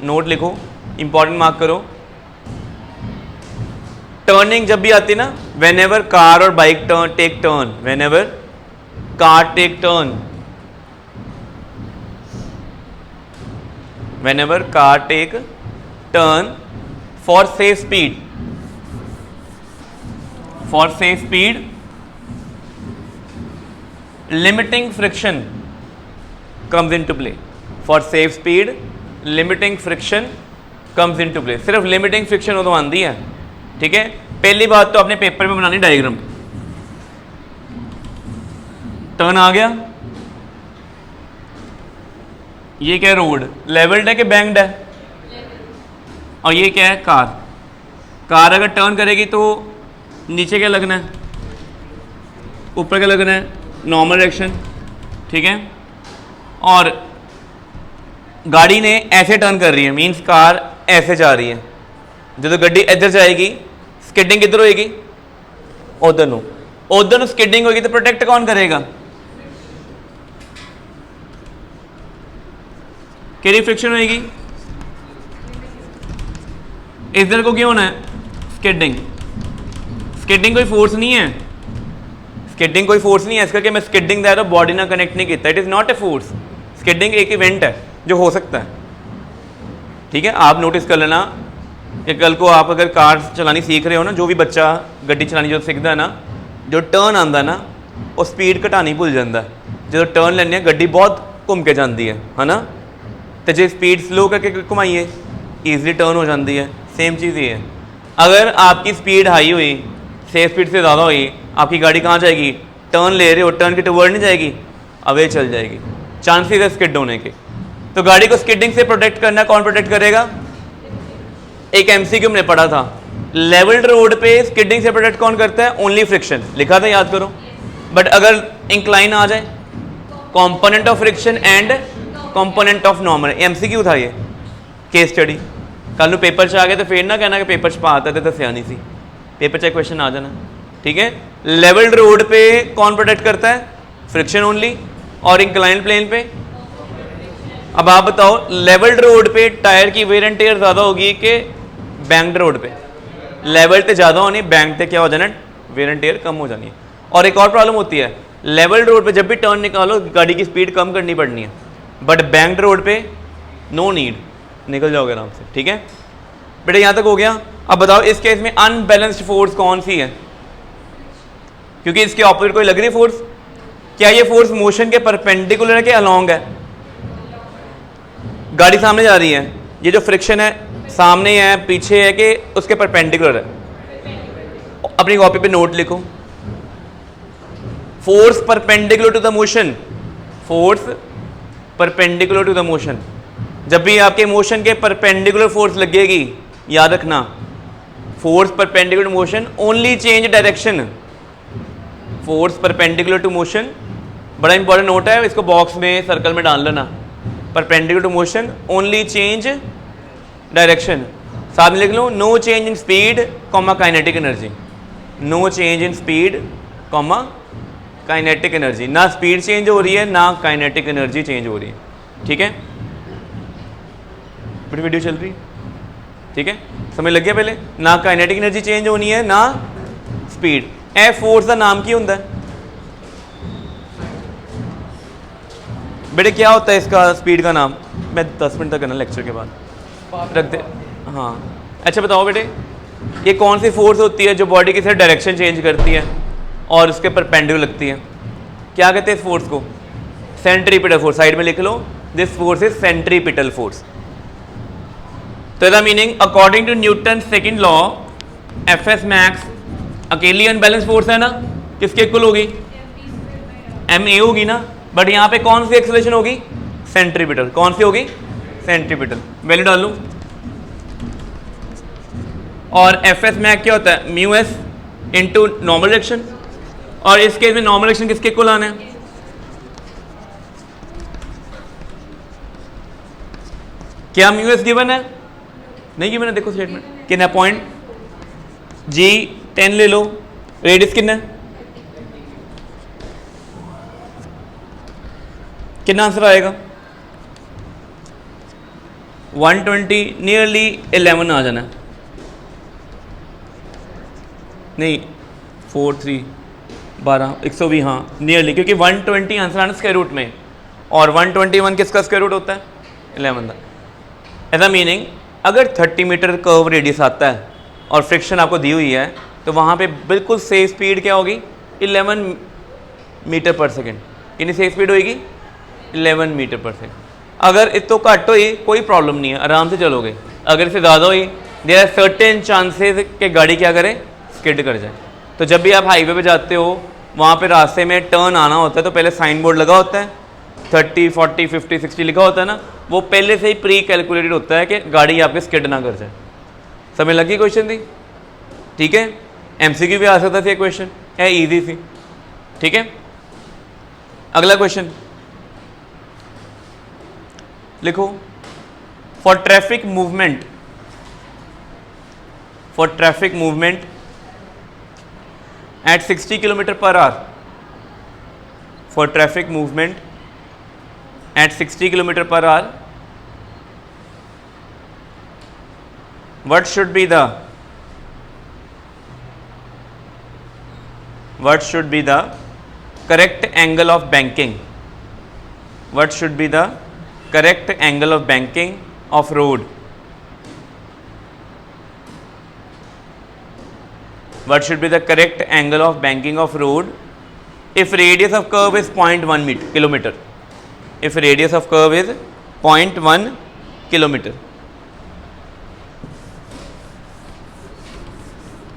A: नोट लिखो, इंपॉर्टेंट मार्क करो। टर्निंग जब भी आती है ना, वेन एवर कार और bike turn take turn, whenever car take turn, whenever car take turn for safe speed, for safe speed limiting friction comes into play, for safe speed limiting friction comes into play। सिर्फ limiting friction हो तो आंदी है, ठीक है। पहली बात तो अपने पेपर में बनानी डायग्राम, टर्न आ गया, ये क्या है रोड, लेवल्ड है कि बैंक्ड है, और ये क्या है कार। कार अगर टर्न करेगी तो नीचे क्या लगना है, ऊपर क्या लगना है, नॉर्मल डायरेक्शन, ठीक है। और गाड़ी ने ऐसे टर्न कर रही है, मींस कार ऐसे जा रही है, जो गड्डी इधर जाएगी स्किडिंग किधर होएगी, उधर नो, उधर स्किडिंग होगी तो प्रोटेक्ट कौन करेगा, केरी फ्रिक्शन होएगी, इधर को क्यों होना है, स्किडिंग। स्किडिंग कोई फोर्स नहीं है, स्किडिंग कोई फोर्स नहीं है, इसका कि मैं स्किडिंग दे रहा हूं, बॉडी ना कनेक्ट नहीं किया, it is not a force. Skidding एक इवेंट है जो हो सकता है, ठीक है। आप नोटिस कर लेना कि कल को आप अगर कार चलानी सीख रहे हो ना, जो भी बच्चा गड्डी चलानी जो सीखता है ना, जो टर्न आंदा ना वो स्पीड घटानी भुल जाता है। जो टर्न लेने गड्डी बहुत घूम के जाती है ना, तो जो स्पीड स्लो करके घुमाइए ईजिली टर्न हो जाती है। सेम चीज़ ये है, अगर आपकी स्पीड हाई हुई, सेफ स्पीड से ज़्यादा हुई, आपकी गाड़ी कहाँ जाएगी, टर्न ले रहे हो, टर्न के टुवर्ड नहीं जाएगी, अवे चल जाएगी, चांसेस है स्किड होने के। तो गाड़ी को स्किडिंग से प्रोटेक्ट करना कौन प्रोटेक्ट करेगा? एक एमसीक्यू हमने पढ़ा था, लेवल्ड रोड पे स्किडिंग से प्रोटेक्ट कौन करता है, ओनली फ्रिक्शन, लिखा था याद करो। बट अगर इंक्लाइन आ जाए, component of friction and component of normal, MCQ था ये, केस स्टडी। कल पेपर च आ गए तो फिर ना कहना कि पेपर च पाता तो दसिया नहीं सी, पेपर च क्वेश्चन आ जाना, ठीक है। लेवल्ड रोड पे कौन प्रोटेक्ट करता है, फ्रिक्शन ओनली, और इंक्लाइन प्लेन पे। अब आप बताओ लेवल्ड रोड पे टायर की वेयर एंड टेयर ज़्यादा होगी कि बैंक्ड रोड पे? लेवल पे ज़्यादा होनी, बैंक पे क्या हो जाना, वेयर एंड टेयर कम हो जानी है। और एक और प्रॉब्लम होती है, लेवल्ड रोड पे जब भी टर्न निकालो गाड़ी की स्पीड कम करनी पड़नी है, बट बैंक्ड रोड पे नो नीड, निकल जाओगे आराम से, ठीक है। बेटा यहाँ तक हो गया। अब बताओ इस केस में अनबैलेंस्ड फोर्स कौन सी है, क्योंकि इसके ऑपोजिट कोई लग रही फोर्स। क्या ये फोर्स मोशन के परपेंडिकुलर है कि अलोंग है? गाड़ी सामने जा रही है, ये जो फ्रिक्शन है सामने है पीछे है कि उसके परपेंडिकुलर है? अपनी कॉपी पे नोट लिखो, force perpendicular to the motion, force perpendicular to the motion. जब भी आपके मोशन के परपेंडिकुलर फोर्स लगेगी, याद रखना, force perpendicular to motion only change direction, force perpendicular to motion, बड़ा इंपॉर्टेंट नोट है, इसको बॉक्स में सर्कल में डाल लेना। Perpendicular to motion only change direction, साथ में लिख लो no change in speed comma kinetic energy, no change in speed comma kinetic energy, ना स्पीड चेंज हो रही है ना काइनेटिक एनर्जी चेंज हो रही है, ठीक है। बड़ी वीडियो चल रही है, ठीक है, समझ लग गया? पहले ना काइनेटिक एनर्जी चेंज होनी है ना स्पीड। ए फोर्स का नाम की होता है बेटे, क्या होता है इसका स्पीड का नाम? मैं 10 मिनट तक करना लेक्चर के बाद रख दे। हाँ अच्छा बताओ बेटे, ये कौन सी फोर्स होती है जो बॉडी की सिर्फ डायरेक्शन चेंज करती है और उसके परपेंडिकुलर लगती है? क्या कहते हैं इस फोर्स को? Centripetal force. साइड में लिख लो, this force is centripetal force. तो the meaning according to Newton second law F S max अकेली अनबैलेंस फोर्स है ना, किसके इक्वल होगी? एम ए होगी ना, बट यहाँ पे कौन सी एक्सेलरेशन होगी? सेंट्रीपिटल। कौन सी होगी? सेंट्रीपिटल। वैल्यू डाल लूँ, और एफ एस मैक क्या होता है? Mu S into normal direction, और इस केस में नॉर्मल डायरेक्शन किसके इक्वल आना है? क्या म्यू एस गिवन है? नहीं गिवन है। देखो स्टेटमेंट कितना पॉइंट जी 10 ले लो, रेडियस कितना है? कितना आंसर आएगा? 120, नियरली 11 आ जाना है। नहीं 4 3 12 120, हाँ नियरली, क्योंकि 120 आंसर आना स्क्वायर रूट में, और 121 किसका स्क्वायर रूट होता है? 11 का। ऐसा मीनिंग अगर 30 मीटर कर्व रेडियस आता है और फ्रिक्शन आपको दी हुई है, तो वहाँ पे बिल्कुल सेफ स्पीड क्या होगी? 11 मीटर पर सेकेंड। कितनी सेफ स्पीड होगी? 11 मीटर पर सेकेंड। अगर इतो घट हुई कोई प्रॉब्लम नहीं है, आराम से चलोगे। अगर इससे ज़्यादा हुई, देयर आर सर्टेन चांसेस कि गाड़ी क्या करे? स्किड कर जाए। तो जब भी आप हाईवे पे जाते हो, वहाँ पे रास्ते में टर्न आना होता है, तो पहले साइन बोर्ड लगा होता है, 30 40 50 60 लिखा होता है ना, वो पहले से ही प्री कैलकुलेटेड होता है कि गाड़ी आपके स्किड ना कर जाए। समझ लगी क्वेश्चन थी? ठीक है, एमसीक्यू भी आ सकता था ये क्वेश्चन, है ईजी सी। ठीक है, अगला क्वेश्चन लिखो। For traffic movement at 60 kilometre per hour, for traffic movement at 60 kilometre per hour, what should be the correct angle of banking? What should be the correct angle of banking of road? What should be the correct angle of banking of road if radius of curve is 0.1 kilometer? If radius of curve is 0.1 kilometer.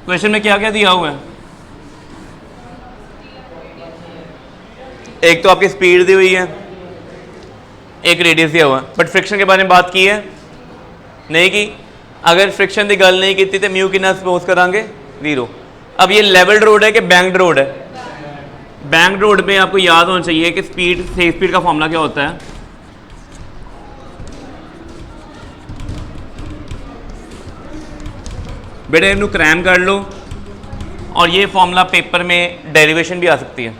A: Question में क्या क्या दिया हुआ है? एक तो आपकी स्पीड दी हुई है, एक रेडियस दिया हुआ है, बट फ्रिक्शन के बारे में बात की है नहीं की। अगर फ्रिक्शन की गल नहीं की तो म्यू कितना सपोज करांगे? 0। अब ये लेवल्ड रोड है कि बैंक्ड रोड है? बैंक्ड रोड पे आपको याद होना चाहिए कि स्पीड से स्पीड का फॉर्मूला क्या होता है? बेटे इन्हें क्रैम कर लो, और ये फॉर्मूला पेपर में डेरिवेशन भी आ सकती है,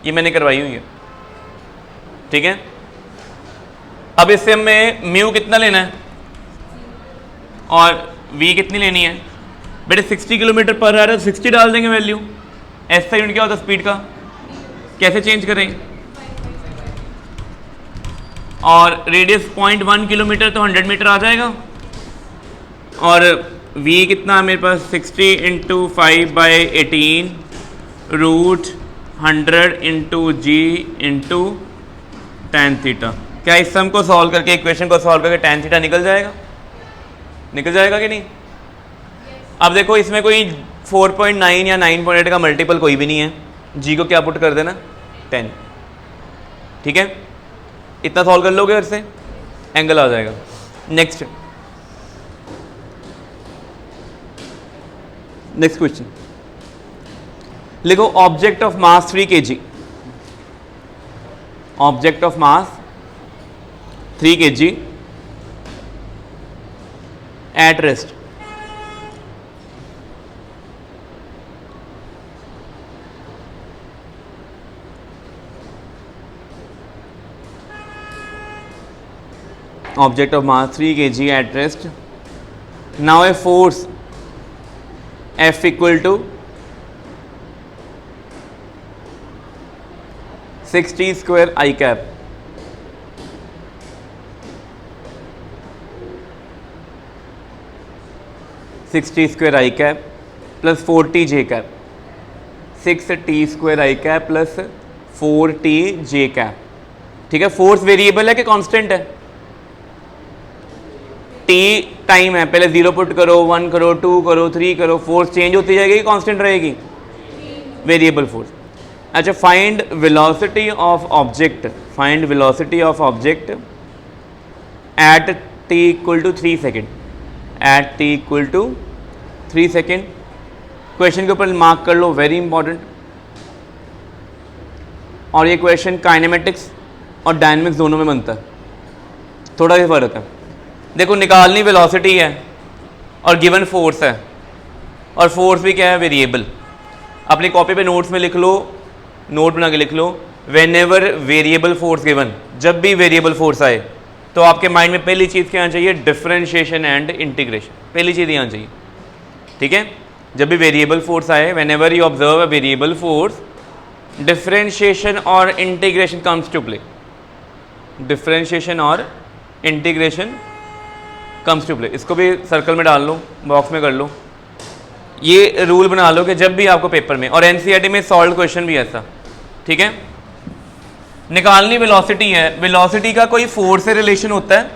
A: ये मैंने करवाई हुई है। ठीक है, अब इससे हमें म्यू कितना लेना है और वी कितनी लेनी है? बेटे 60 किलोमीटर पर आ रहा है, 60 डाल देंगे वैल्यू। ऐसा यूनिट क्या होता है स्पीड का? कैसे चेंज करें? और रेडियस 0.1 किलोमीटर तो 100 मीटर आ जाएगा, और v कितना मेरे पास? 60 इंटू 5/18 रूट 100 इंटू जी इंटू tan थीटा। क्या इस सम को सॉल्व करके, इक्वेशन को सॉल्व करके tan थीटा निकल जाएगा? निकल जाएगा कि नहीं? अब देखो इसमें कोई 4.9 या 9.8 का मल्टीपल कोई भी नहीं है, जी को क्या पुट कर देना? 10। ठीक है, इतना सॉल्व कर लोगे, इससे एंगल आ जाएगा। नेक्स्ट क्वेश्चन लिखो। Object of mass 3 kg, object of mass 3 kg at rest, object of mass 3 kg at rest. Now a force F equal to 60 square I cap, plus 40 J cap, 6t² i cap plus 4t j cap. ठीक है, फोर्स वेरिएबल है कि कांस्टेंट है? t टाइम है, पहले 0 पुट करो, 1 करो, 2 करो, 3 करो, फोर्स चेंज होती जाएगी कि कांस्टेंट रहेगी? Variable force. अच्छा, find velocity of object, find velocity of object at t = 3 second, at t = 3 second. Question के ऊपर मार्क कर लो, वेरी इंपॉर्टेंट। और ये क्वेश्चन काइनेमेटिक्स और डायनेमिक्स दोनों में बनता है, थोड़ा सा फर्क है। देखो, निकालनी वेलोसिटी है और गिवन फोर्स है, और फोर्स भी क्या है? वेरिएबल। अपनी कॉपी पे नोट्स में लिख लो, नोट बना के लिख लो, whenever variable force given, जब भी वेरिएबल फोर्स आए तो आपके माइंड में पहली चीज़ क्या आना चाहिए? डिफरेंशिएशन एंड इंटीग्रेशन, पहली चीज़ ये आनी चाहिए। ठीक है, जब भी वेरिएबल फोर्स आए, whenever you observe a variable force, differentiation और integration comes to play, differentiation और इंटीग्रेशन कम्स टू प्ले। इसको भी सर्कल में डाल लो, बॉक्स में कर लो, ये रूल बना लो कि जब भी आपको पेपर में, और एनसीईआरटी में सॉल्व क्वेश्चन भी ऐसा, ठीक है, निकालनी वेलोसिटी है, वेलोसिटी का कोई फोर्स से रिलेशन होता है?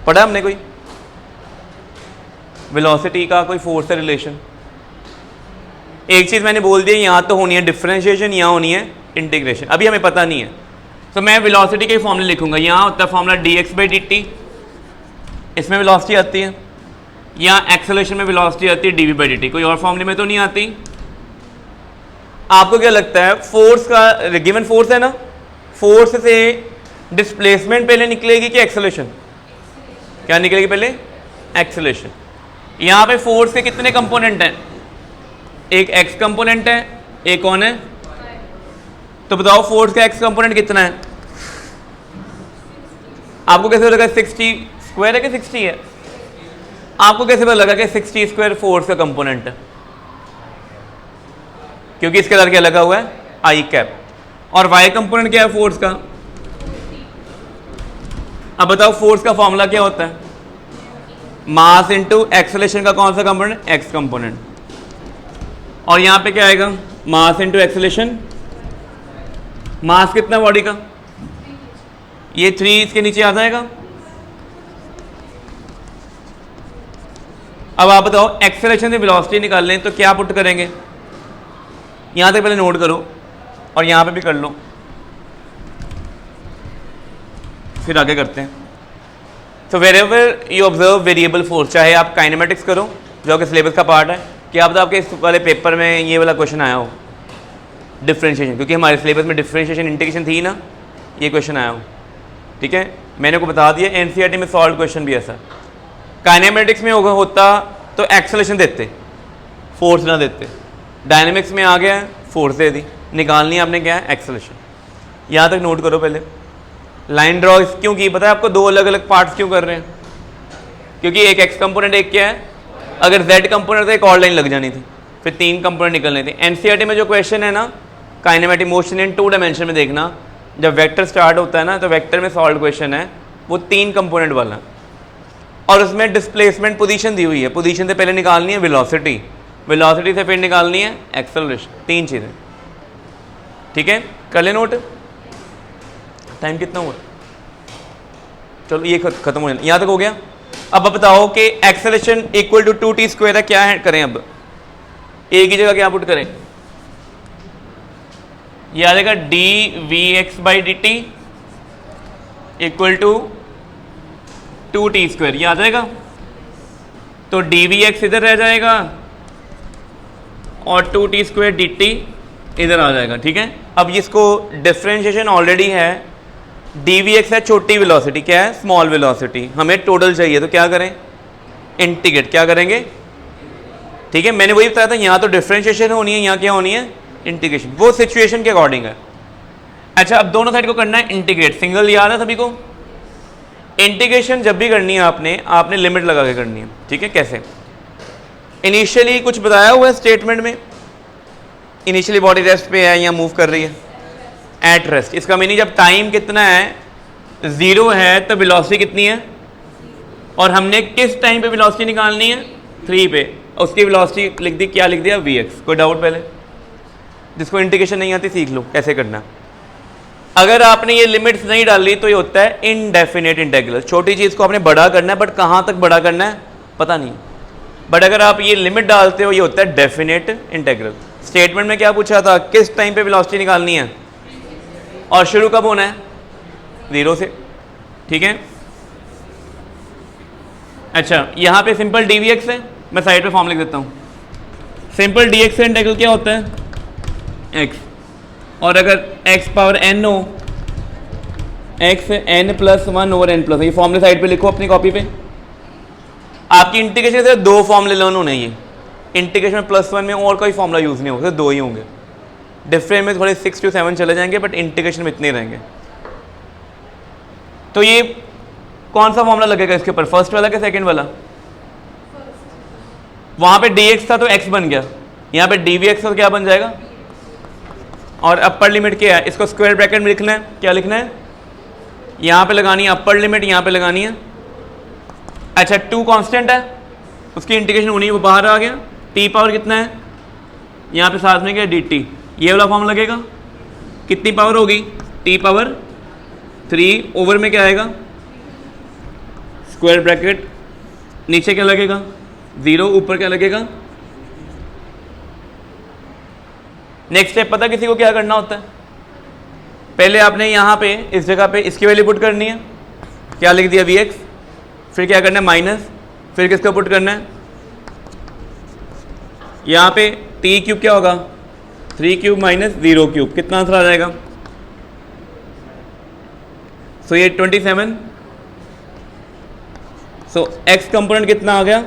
A: पढ़ा हमने कोई? वेलोसिटी का कोई फोर्स से रिलेशन? एक चीज़ मैंने बोल दी, यहाँ तो होनी है डिफरेंशिएशन, यहाँ होनी है इंटीग्रेशन, अभी हमें पता नहीं है। तो मैं वेलोसिटी के फॉर्मूले लिखूंगा, यहाँ होता है फॉर्मूला dx/dt, इसमें वेलोसिटी आती है, यहाँ एक्सेलरेशन में वेलोसिटी आती है dv/dt, कोई और फॉर्मूले में तो नहीं आती। आपको क्या लगता है, फोर्स का गिवन फोर्स है ना, फोर्स से डिस्प्लेसमेंट पहले निकलेगी कि एक्सेलरेशन? क्या निकलेगी पहले? एक्सेलरेशन। यहाँ पे फोर्स के कितने कंपोनेंट हैं? एक एक्स कंपोनेंट है, एक कौन है? तो बताओ फोर्स का एक्स कंपोनेंट कितना है? आपको कैसे लगा 60² है कि 60 है? आपको कैसे पता लगा कि 60² फोर्स का कंपोनेंट है? क्योंकि इसके अंदर क्या लगा हुआ है? आई कैप। और वाई कंपोनेंट क्या है फोर्स का? अब बताओ फोर्स का फॉर्मूला क्या होता है? मास इंटू एक्सेलरेशन का कौन सा कंपोनेंट? X component. और यहां पे क्या आएगा? Mass into acceleration. मास कितना बॉडी का? ये 3 इसके नीचे आ जाएगा। अब आप बताओ एक्सेलरेशन से वेलोसिटी निकाल लें तो क्या पुट करेंगे? यहां तक पहले नोट करो और यहां पे भी कर लो, फिर आगे करते हैं। तो wherever you observe variable force, चाहे आप काइनेमेटिक्स करो जो आपके सिलेबस का पार्ट है, कि आप तो आपके इस वाले पेपर में ये वाला क्वेश्चन आया हो डिफरेंशिएशन, क्योंकि हमारे सिलेबस में डिफरेंशिएशन इंटीग्रेशन थी ना, ये क्वेश्चन आया हो। ठीक है, मैंने को बता दिया एनसीईआरटी में सॉल्व क्वेश्चन भी ऐसा। काइनेमेटिक्स में होता तो एक्सेलरेशन देते, फोर्स ना देते। डायनेमिक्स में आ गया फोर्स दे दी, निकालनी आपने क्या है? एक्सेलरेशन। यहाँ तक नोट करो पहले। लाइन ड्रॉ क्यों की पता है आपको? 2 अलग अलग पार्ट्स क्यों कर रहे हैं? क्योंकि एक एक्स कंपोनेंट, एक क्या है, अगर जेड कंपोनेंट तो एक और लाइन लग जानी थी, फिर 3 कंपोनेंट निकलने थे। एनसीईआरटी में जो क्वेश्चन है ना, काइनेमेटिक मोशन इन 2 डायमेंशन में देखना, जब वेक्टर स्टार्ट होता है ना, तो वेक्टर में सॉल्व क्वेश्चन है वो 3 कंपोनेंट वाला, और उसमें डिस्प्लेसमेंट पोजीशन दी हुई है। पोजीशन से पहले निकालनी है वेलोसिटी, वेलोसिटी से फिर निकालनी है एक्सेलरेशन। 3 चीज़ें। ठीक है, कर ले नोट। टाइम कितना हुआ? चलो ये खत्म हो जाए, यहाँ तक हो गया। अब बताओ कि एक्सेलरेशन इक्वल टू 2t² है, क्या है करें? अब एक ही जगह क्या पुट करें? यह आ जाएगा dvx/dt इक्वल टू 2t², ये आ जाएगा। तो dvx इधर रह जाएगा और 2t² dt इधर आ जाएगा। ठीक है, अब इसको डिफरेंशिएशन ऑलरेडी है, dvx है छोटी वेलोसिटी, क्या है? Small velocity. हमें टोटल चाहिए तो क्या करें? इंटीग्रेट। क्या करेंगे? ठीक है, मैंने वही बताया था, यहाँ तो डिफरेंशिएशन होनी है, यहाँ क्या होनी है? इंटीग्रेशन। वो सिचुएशन के अकॉर्डिंग है। अच्छा, अब दोनों साइड को करना है इंटीग्रेट। सिंगल याद है सभी को? इंटीग्रेशन जब भी करनी है आपने लिमिट लगा के करनी है। ठीक है, कैसे? इनिशियली कुछ बताया हुआ है स्टेटमेंट में, इनिशियली बॉडी रेस्ट पे है या मूव कर रही है एट रेस्ट। इसका मीनिंग जब टाइम कितना है? 0 है, तो वेलोसिटी कितनी है? और हमने किस टाइम पे वेलोसिटी निकालनी है? 3 पे। उसकी वेलोसिटी लिख दी, क्या लिख दिया? vx। कोई डाउट पहले? जिसको इंटीग्रेशन नहीं आती सीख लो कैसे करना। अगर आपने ये लिमिट्स नहीं डाली तो ये होता है इनडेफिनेट इंटीग्रल। छोटी चीज़ को आपने बड़ा करना है, बट कहाँ तक बड़ा करना है पता नहीं। बट अगर आप ये लिमिट डालते हो ये होता है डेफिनेट इंटीग्रल। स्टेटमेंट में क्या पूछा था, किस टाइम पे वेलोसिटी निकालनी है और शुरू कब होना है, 0 से। ठीक है, अच्छा यहाँ पे सिंपल dvx है, मैं साइड पे फॉर्म लिख देता हूँ। सिंपल dx से इंटीग्रल क्या होता है, x, और अगर x पावर n हो, x n+1/n+, ये फॉर्मूले साइड पे लिखो अपनी कॉपी पे। आपकी इंटीग्रेशन से 2 फॉर्मूले लर्न होने हैं। ये इंटीग्रेशन में +1 में और कोई फॉर्मूला यूज़ नहीं होगा, 2 ही होंगे। डिफरेंट में थोड़े 6 to 7 चले जाएंगे, बट इंटीग्रेशन में इतने रहेंगे। तो ये कौन सा फॉर्मूला लगेगा इसके ऊपर, फर्स्ट वाला कि सेकंड वाला? वहाँ पे dx था तो x बन गया, यहाँ पे dvx था तो क्या बन जाएगा? और अपर लिमिट क्या है, इसको स्क्वायर ब्रैकेट में लिखना है। क्या लिखना है, यहाँ पे लगानी है अपर लिमिट, यहाँ पे लगानी है। अच्छा 2 कांस्टेंट है, उसकी इंटीग्रेशन होनी है, वो बाहर आ गया। t पावर कितना है, यहाँ पे साथ में क्या dt, ये वाला फॉर्म लगेगा। कितनी पावर होगी, t पावर 3 ओवर में क्या आएगा, स्क्वायर ब्रैकेट, नीचे क्या लगेगा 0, ऊपर क्या लगेगा। नेक्स्ट स्टेप पता किसी को क्या करना होता है, पहले आपने यहाँ पे इस जगह पे इसकी वैल्यू पुट करनी है। क्या लिख दिया vx, फिर क्या करना है माइनस, फिर किसका पुट करना है, यहाँ पे t क्यूब क्या होगा, 3 क्यूब माइनस 0 क्यूब, कितना आंसर आ जाएगा। सो ये 27। सो x कंपोनेंट कितना आ गया,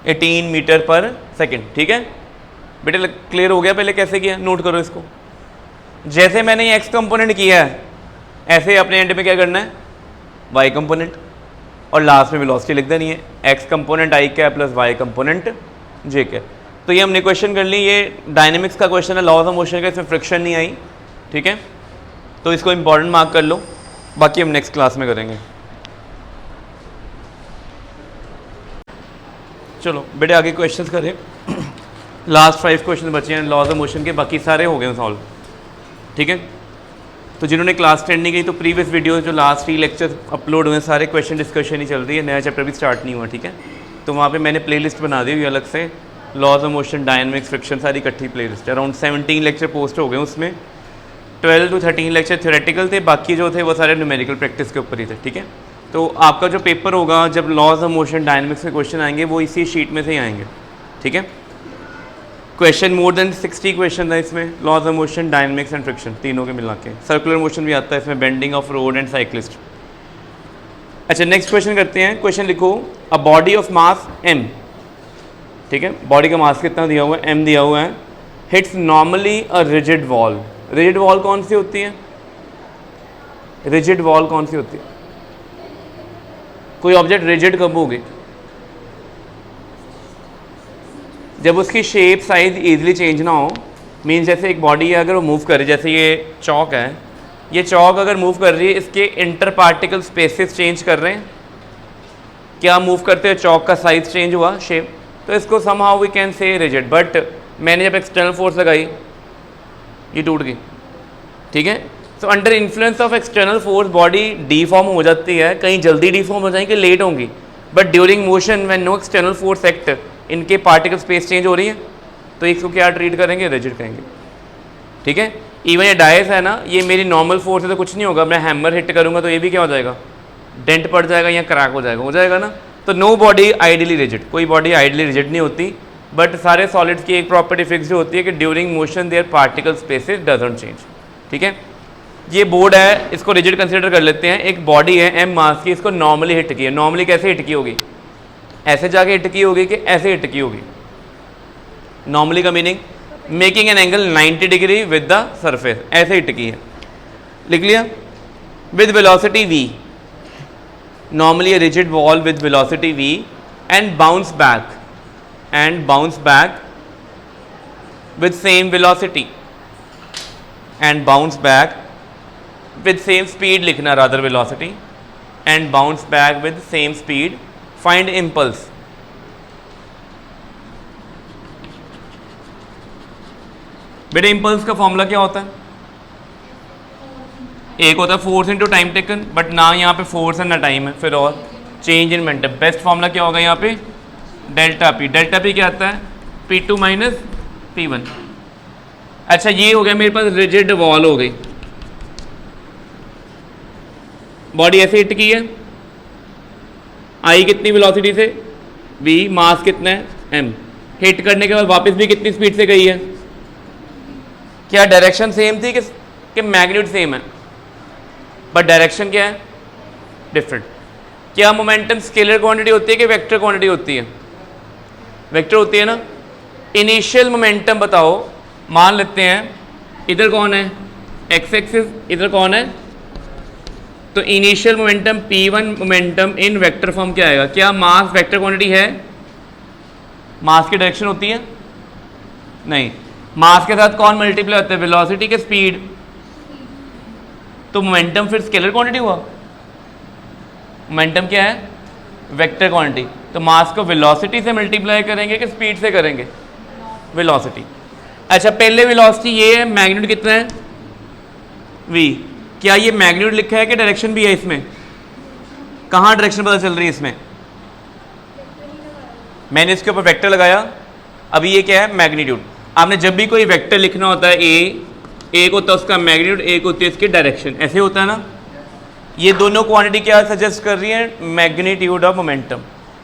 A: 18 मीटर पर सेकेंड। ठीक है बेटे, क्लियर हो गया। पहले कैसे किया, नोट करो इसको। जैसे मैंने ये x कंपोनेंट किया है, ऐसे अपने एंड में क्या करना है, y कंपोनेंट, और लास्ट में वेलोसिटी लिख देनी है, x component i cap plus y component j cap. तो ये हमने क्वेश्चन कर ली, ये डायनेमिक्स का क्वेश्चन है, लॉज ऑफ मोशन का, इसमें फ्रिक्शन नहीं आई। ठीक है, तो इसको इंपॉर्टेंट मार्क कर लो, बाकी हम नेक्स्ट क्लास में करेंगे। चलो बेटे आगे क्वेश्चंस करें। लास्ट 5 क्वेश्चन बचे हैं लॉज ऑफ मोशन के, बाकी सारे हो गए सॉल्व। ठीक है, तो जिन्होंने क्लास 10 नहीं गई तो प्रीवियस वीडियो जो लास्ट 3 लेक्चर अपलोड हुए सारे क्वेश्चन डिस्कशन ही चल रही है, नया चैप्टर भी स्टार्ट नहीं हुआ। ठीक है, तो वहाँ पे मैंने प्लेलिस्ट बना दी हुई अलग से, laws of motion, dynamics, friction, सारी इकट्ठी प्लेलिस्ट। अराउंड 17 लेक्चर पोस्ट हो गए, उसमें 12 to 13 लेक्चर थ्योरेटिकल थे, बाकी जो थे वो सारे न्यूमेरिकल प्रैक्टिस के ऊपर ही थे। ठीक है, तो आपका जो पेपर होगा, जब लॉज ऑफ मोशन डायनेमिक्स के क्वेश्चन आएंगे वो इसी शीट में से ही आएंगे। ठीक है, क्वेश्चन मोर देन 60 क्वेश्चन है इसमें, laws of motion, dynamics and friction तीनों के मिला के। सर्कुलर मोशन भी आता है इसमें, bending of road and cyclist. अच्छा नेक्स्ट क्वेश्चन करते हैं। क्वेश्चन लिखो, a body of mass m, ठीक है, बॉडी का मास कितना दिया हुआ है, m दिया हुआ है, hits normally a rigid wall. Rigid wall कौन सी होती है, रिजिड वॉल कौन सी होती है, कोई ऑब्जेक्ट रिजिड कब होगी, जब उसकी शेप साइज इजीली चेंज ना हो। मीन्स जैसे एक बॉडी है, अगर वो मूव कर रही है, जैसे ये चौक है, ये चौक अगर मूव कर रही है, इसके इंटर पार्टिकल स्पेसेस चेंज कर रहे हैं, क्या मूव करते हैं चौक का साइज चेंज हुआ, शेप, तो इसको somehow we can say rigid. But मैंने जब एक्सटर्नल फोर्स लगाई, ये टूट गई। ठीक है, so under influence of external force body D Pharm हो जाती है, कहीं जल्दी डीफॉर्म हो जाएंगी, लेट होंगी, but during motion when no external force act, इनके पार्टिकल स्पेस चेंज हो रही है, तो इसको क्या ट्रीट करेंगे, रिजिड कहेंगे। ठीक है, इवन ये डायस है ना, ये मेरी नॉर्मल फोर्स है तो कुछ नहीं होगा, मैं हैमर हिट करूंगा तो ये भी क्या हो जाएगा, डेंट पड़ जाएगा या क्रैक हो जाएगा ना। तो नो बॉडी आइडियली रिजिड, कोई बॉडी आइडियली रिजिड नहीं होती, बट सारे सॉलिड्स की एक प्रॉपर्टी फिक्स होती है कि during motion their particle spaces doesn't change. ठीक है, ये बोर्ड है, इसको रिजिड कंसिडर कर लेते हैं। एक बॉडी है m मास की, इसको नॉर्मली हिट की है। नॉर्मली कैसे हिट की होगी, ऐसे जाके हिट की होगी कि ऐसे हिट की होगी। नॉर्मली का meaning making an angle 90 degree with the surface, ऐसे हिट की है, लिख लिया। With velocity v, normally a rigid wall with velocity v and bounce back with same velocity and bounce back with same speed, लिखना rather velocity and bounce back with same speed, find impulse। बेटे इम्पल्स का फॉर्मूला क्या होता है? एक होता है force into time taken, but ना यहाँ पे फोर्स है ना टाइम है, फिर और change in momentum. Best formula क्या होगा यहाँ पे? Delta P. डेल्टा पी क्या आता है? P2 minus P1। अच्छा ये हो गया मेरे पास रिजिड वॉल हो गई, बॉडी ऐसे हिट की है, आई कितनी वेलोसिटी से? v, मास कितना है? m। हिट करने के बाद वापस भी कितनी स्पीड से गई है? क्या डायरेक्शन सेम थी कि मैग्नीट्यूड सेम है? बट डायरेक्शन क्या है? डिफरेंट। क्या मोमेंटम स्केलर क्वांटिटी होती है कि वेक्टर क्वांटिटी होती है? वेक्टर होती है ना। इनिशियल मोमेंटम बताओ, मान लेते हैं इधर कौन है? एक्स एक्सिस, इधर कौन है? तो इनिशियल मोमेंटम P1 मोमेंटम इन वेक्टर फॉर्म क्या आएगा? क्या मास वेक्टर क्वांटिटी है? मास की डायरेक्शन होती है? नहीं। मास के साथ कौन मल्टीप्लाई होता है? वेलोसिटी के स्पीड। तो मोमेंटम फिर स्केलर क्वांटिटी हुआ। मोमेंटम क्या है? Vector quantity. तो मास को वेलोसिटी से मल्टीप्लाई करेंगे कि स्पीड से करेंगे? वेलोसिटी। अच्छा पहले वेलोसिटी ये है, मैग्नीट्यूड कितना है? v। क्या ये मैग्नीट्यूड लिखा है कि डायरेक्शन भी है इसमें? कहाँ डायरेक्शन पता चल रही है इसमें? मैंने इसके ऊपर वेक्टर लगाया, अभी ये क्या है? मैग्नीट्यूड। आपने जब भी कोई वेक्टर लिखना होता है एक होता है उसका मैग्नीट्यूड, एक होती है इसकी डायरेक्शन, ऐसे होता है ना। ये दोनों क्वांटिटी क्या सजेस्ट कर रही है? Magnitude of momentum.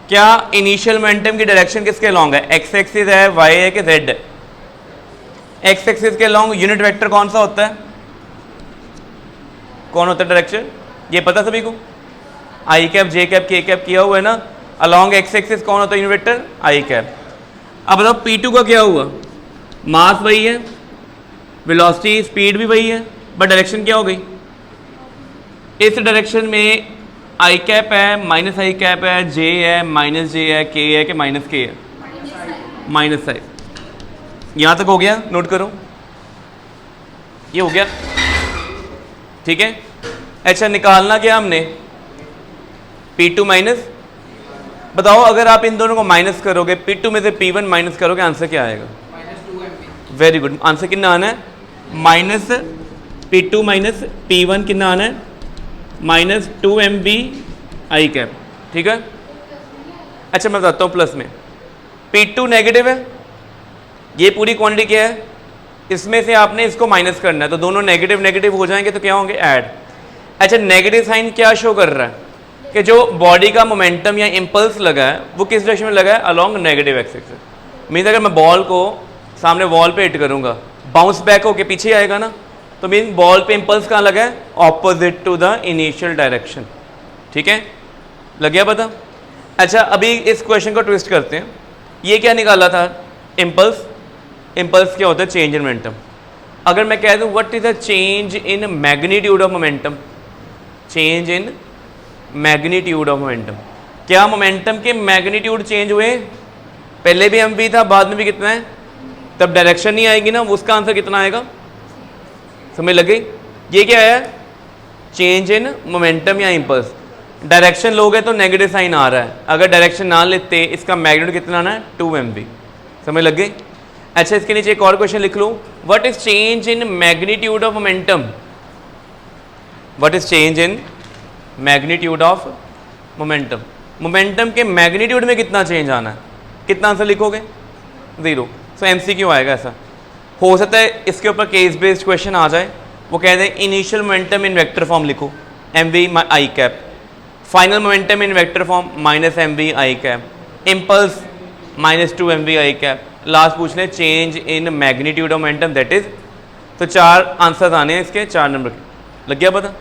A: क्या इनिशियल मोमेंटम की डायरेक्शन किसके अलॉन्ग है? एक्स एक्सिस है, वाई है कि जेड है? एक्स एक्सिस के अलॉन्ग यूनिट वेक्टर कौन सा होता है? कौन होता है डायरेक्शन? ये पता सभी को? आई कैप, जे कैप, के कैप किया हुआ है ना। अलॉन्ग एक्स एक्सिस कौन होता है यूनिट वेक्टर? आई कैप। अब बताओ P2 का क्या हुआ? मास वही है, वेलोसिटी स्पीड भी वही है, बट डायरेक्शन क्या हो गई? इस डायरेक्शन में आई कैप है, माइनस आई कैप है, जे है, माइनस जे है, के है कि माइनस के है? माइनस आई। यहाँ तक हो गया? नोट करो, ये हो गया, ठीक है। अच्छा निकालना क्या हमने? P2 माइनस, बताओ अगर आप इन दोनों को माइनस करोगे, P2 में से P1 माइनस करोगे, आंसर क्या आएगा? Very good. आंसर कितना आना है? माइनस P2 माइनस P1 कितना आना है? माइनस 2mv आई कैप, ठीक है। अच्छा मैं बताता हूँ प्लस में, P2 नेगेटिव है, ये पूरी क्वांटिटी क्या है? इसमें से आपने इसको माइनस करना है, तो दोनों नेगेटिव नेगेटिव हो जाएंगे तो क्या होंगे? ऐड। अच्छा नेगेटिव साइन क्या शो कर रहा है? कि जो बॉडी का मोमेंटम या इम्पल्स लगा है वो किस डायरेक्शन में लगा है? अलॉन्ग नेगेटिव एक्सिस से। मीन्स अगर मैं बॉल को सामने वॉल पे हिट करूंगा, बाउंस बैक होके पीछे आएगा ना, तो मीन बॉल पे इम्पल्स कहाँ लगा है? Opposite to the initial direction, ठीक है। लग गया पता? अच्छा अभी इस क्वेश्चन को ट्विस्ट करते हैं। ये क्या निकाला था? इम्पल्स। इम्पल्स क्या होता है? Change in momentum. अगर मैं कह दूं what is the change in magnitude of momentum? Change in magnitude of momentum. क्या मोमेंटम के मैग्नीट्यूड चेंज हुए? पहले भी mv था, बाद में भी कितना है? तब डायरेक्शन नहीं आएगी ना, उसका आंसर कितना आएगा? समझ लग गई? ये क्या है? चेंज इन मोमेंटम या इम्पल्स। डायरेक्शन लोगे तो नेगेटिव साइन आ रहा है, अगर डायरेक्शन ना लेते इसका मैग्नीट्यूड कितना आना है? 2mv। समझ लग गई? अच्छा इसके नीचे एक और क्वेश्चन लिख लूँ, what is change in magnitude of momentum? What is change in magnitude of momentum? Momentum के मैग्नीट्यूड में कितना चेंज आना है? कितना आंसर लिखोगे? 0। सो MCQ आएगा ऐसा। हो सकता है इसके ऊपर केस बेस्ड क्वेश्चन आ जाए, वो कह दें इनिशियल मोमेंटम इन वेक्टर फॉर्म लिखो, mv आई कैप, फाइनल मोमेंटम इन वेक्टर फॉर्म माइनस mv आई कैप, इम्पल्स माइनस 2mv आई कैप, लास्ट पूछ लें change in magnitude of momentum, that is. तो 4 आंसर्स आने हैं इसके, 4 नंबर के। लग गया पता?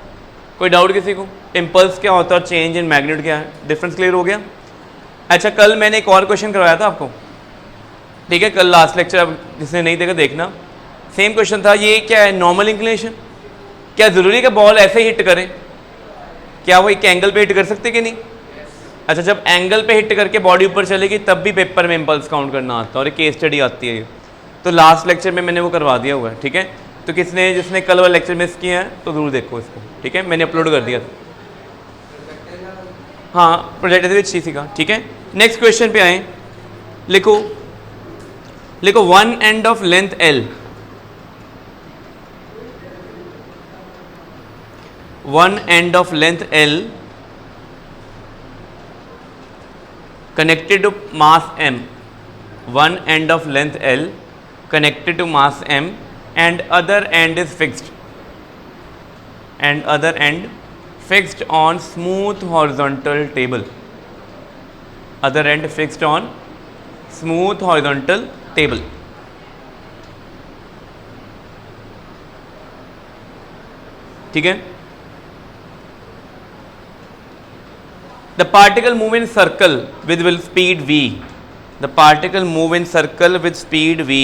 A: कोई डाउट किसी को? इम्पल्स क्या होता है और चेंज इन मैग्नीट्यूड क्या है, डिफरेंस क्लियर हो गया? अच्छा कल मैंने एक और क्वेश्चन करवाया था आपको, ठीक है, कल लास्ट लेक्चर, अब जिसने नहीं देखा देखना, सेम क्वेश्चन था। ये क्या है? Normal inclination. क्या ज़रूरी है कि बॉल ऐसे ही हिट करें? क्या वो एक एंगल पे हिट कर सकते कि नहीं? अच्छा जब एंगल पे हिट करके बॉडी ऊपर चलेगी तब भी पेपर में इम्पल्स काउंट करना आता है, और एक केस स्टडी आती है ये, तो लास्ट लेक्चर में मैंने वो करवा दिया हुआ है, ठीक है। तो जिसने कल वाला लेक्चर मिस किया है तो ज़रूर देखो इसको, ठीक है, मैंने अपलोड कर दिया था। हाँ प्रोजेक्ट भी अच्छी सीखा, ठीक है। नेक्स्ट क्वेश्चन पे आए, लिखो 1 end of length L, one end of length L connected to mass m, one end of length L connected to mass m, and other end is fixed, and other end fixed on smooth horizontal table, other end fixed on smooth horizontal table. ठीक है. The particle move in circle with speed v. The particle move in circle with speed v.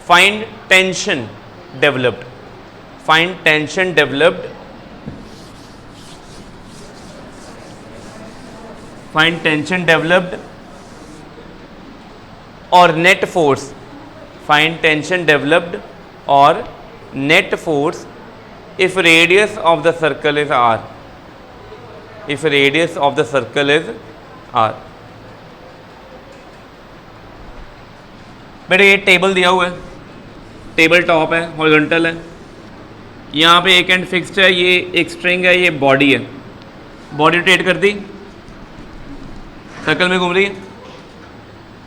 A: Find tension developed. Find tension developed. Find tension developed or net force. Find tension developed or net force if radius of the circle is r. If radius of the circle is r. बेटे ये टेबल दिया हुआ है, टेबल टॉप है, हॉरिजॉन्टल है, यहाँ पे एक एंड फिक्स्ड है, ये एक स्ट्रिंग है, ये बॉडी है, बॉडी रोटेट कर दी, सर्कल में घूम रही है,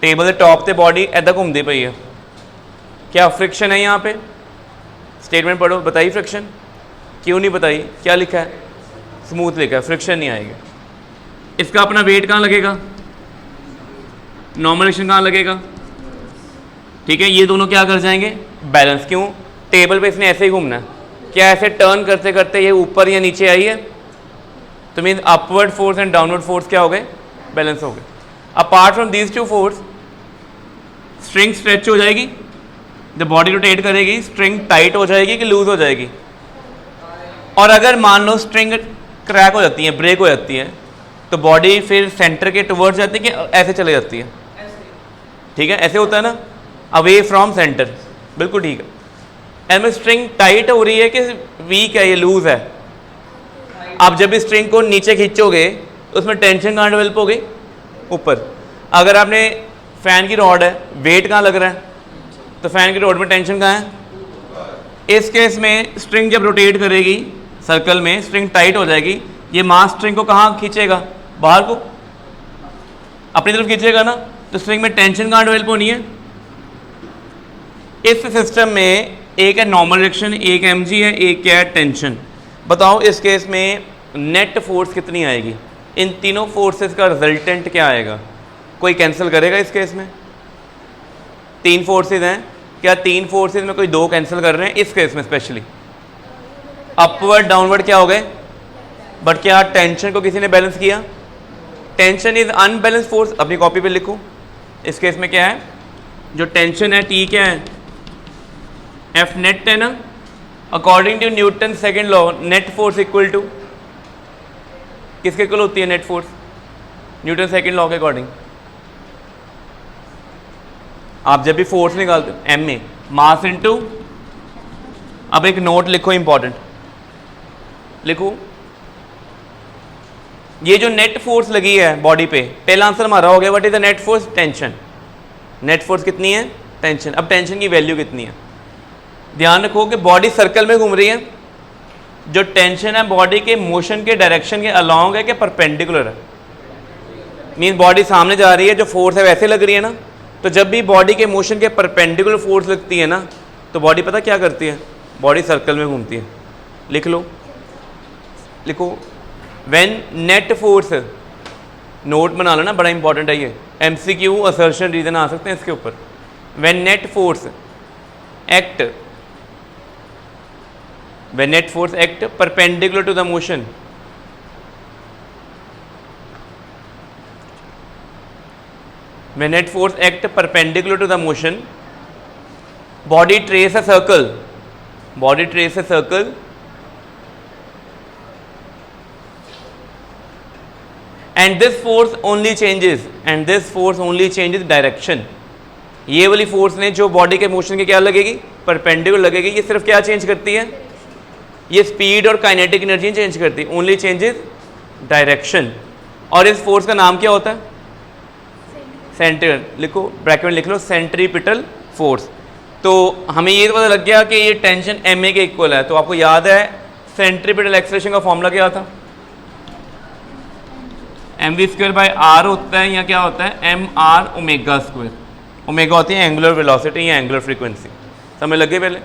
A: टेबल के टॉप से बॉडी ऐसा घूमती पई है. क्या फ्रिक्शन है यहाँ पे? स्टेटमेंट पढ़ो, बताइए फ्रिक्शन. क्यों नहीं बताइए? क्या लिखा है? स्मूथ लिखा है, फ्रिक्शन नहीं आएगा. इसका अपना वेट कहाँ लगेगा? नॉर्मल एक्शन कहाँ लगेगा? ठीक है, ये दोनों क्या कर जाएंगे? बैलेंस. क्यों? टेबल पे इसने ऐसे ही घूमना है. क्या ऐसे टर्न करते करते ये ऊपर या नीचे आई है? तो mean upward force and downward force क्या हो गए? बैलेंस हो गए. Apart from these two force, string stretch हो जाएगी, जब बॉडी रोटेट करेगी स्ट्रिंग टाइट हो जाएगी कि लूज हो जाएगी. और अगर मान लो स्ट्रिंग क्रैक हो जाती है, ब्रेक हो जाती है, तो बॉडी फिर सेंटर के टुवर्ड्स जाती है कि ऐसे चले जाती है? ठीक है, ऐसे होता है ना, अवे फ्रॉम सेंटर. बिल्कुल ठीक है. एंड स्ट्रिंग टाइट हो रही है कि वीक है, ये लूज है. आप जब इस स्ट्रिंग को नीचे खींचोगे उसमें टेंशन कहाँ डेवलप हो गई? ऊपर. अगर आपने फैन की रॉड है, वेट कहाँ लग रहा है? तो फैन की रॉड में टेंशन कहाँ है? इस केस में स्ट्रिंग जब रोटेट करेगी सर्कल में, स्ट्रिंग टाइट हो जाएगी, ये मास स्ट्रिंग को कहाँ खींचेगा? बाहर को, अपनी तरफ खींचेगा ना, तो स्ट्रिंग में टेंशन कहाँ डेवलप होनी है? इस सिस्टम में एक है नॉर्मल रिएक्शन, एक mg है, एक क्या है? टेंशन. बताओ इस केस में नेट फोर्स कितनी आएगी? इन तीनों फोर्सेस का रिजल्टेंट क्या आएगा? कोई कैंसिल करेगा इस केस में? तीन फोर्सेस हैं, क्या तीन फोर्सेस में कोई दो कैंसिल कर रहे हैं इस केस में? स्पेशली अपवर्ड डाउनवर्ड क्या हो गए? बट क्या टेंशन को किसी ने बैलेंस किया? Tension is unbalance force. अपनी कॉपी पे लिखो. इस केस में क्या है? जो टेंशन है टी क्या है? एफ नेट है ना. According to Newton second law, net force equal to किसके इक्वल होती है net force? Newton second law के अकॉर्डिंग. आप जब भी फोर्स निकालते हो एम में, मास इनटू, अब एक नोट लिखो इंपॉर्टेंट, लिखो ये जो नेट फोर्स लगी है बॉडी पे, पहला आंसर हमारा हो गया what is the net force? Tension. Net force कितनी है? टेंशन. अब टेंशन की वैल्यू कितनी है? ध्यान रखो कि बॉडी सर्कल में घूम रही है, जो टेंशन है बॉडी के मोशन के डायरेक्शन के अलॉन्ग है कि परपेंडिकुलर है? मीन बॉडी सामने जा रही है, जो फोर्स है वैसे लग रही है ना. तो जब भी बॉडी के मोशन के परपेंडिकुलर फोर्स लगती है ना, तो बॉडी पता क्या करती है? बॉडी सर्कल में घूमती है. लिख लो, लिखो. व्हेन नेट फोर्स, नोट बना लो ना, बड़ा इंपॉर्टेंट है ये. MCQ असर्शन रीजन आ सकते हैं इसके ऊपर. When net force act, when net force act perpendicular to the motion, when net force act perpendicular to the motion, body trace a circle, body trace a circle, and this force only changes, and this force only changes direction. ये वाली फोर्स ने जो बॉडी के मोशन के क्या लगेगी? परपेंडिकुलर लगेगी. ये सिर्फ क्या चेंज करती है? ये स्पीड और काइनेटिक एनर्जी चेंज करती है. Only changes direction. और इस फोर्स का नाम क्या होता है? सेंटर लिखो, ब्रैकेट में लिख लो सेंट्रीपिटल फोर्स। तो हमें ये पता लग गया कि ये टेंशन एम ए के इक्वल है। तो आपको याद है सेंट्रीपिटल एक्सेलरेशन का फॉर्मूला क्या था? M V square by R होता है या क्या होता है? M R omega square. Omega होती है एंगुलर वेलोसिटी या एंगुलर फ्रीक्वेंसी। समझ लगे पहले?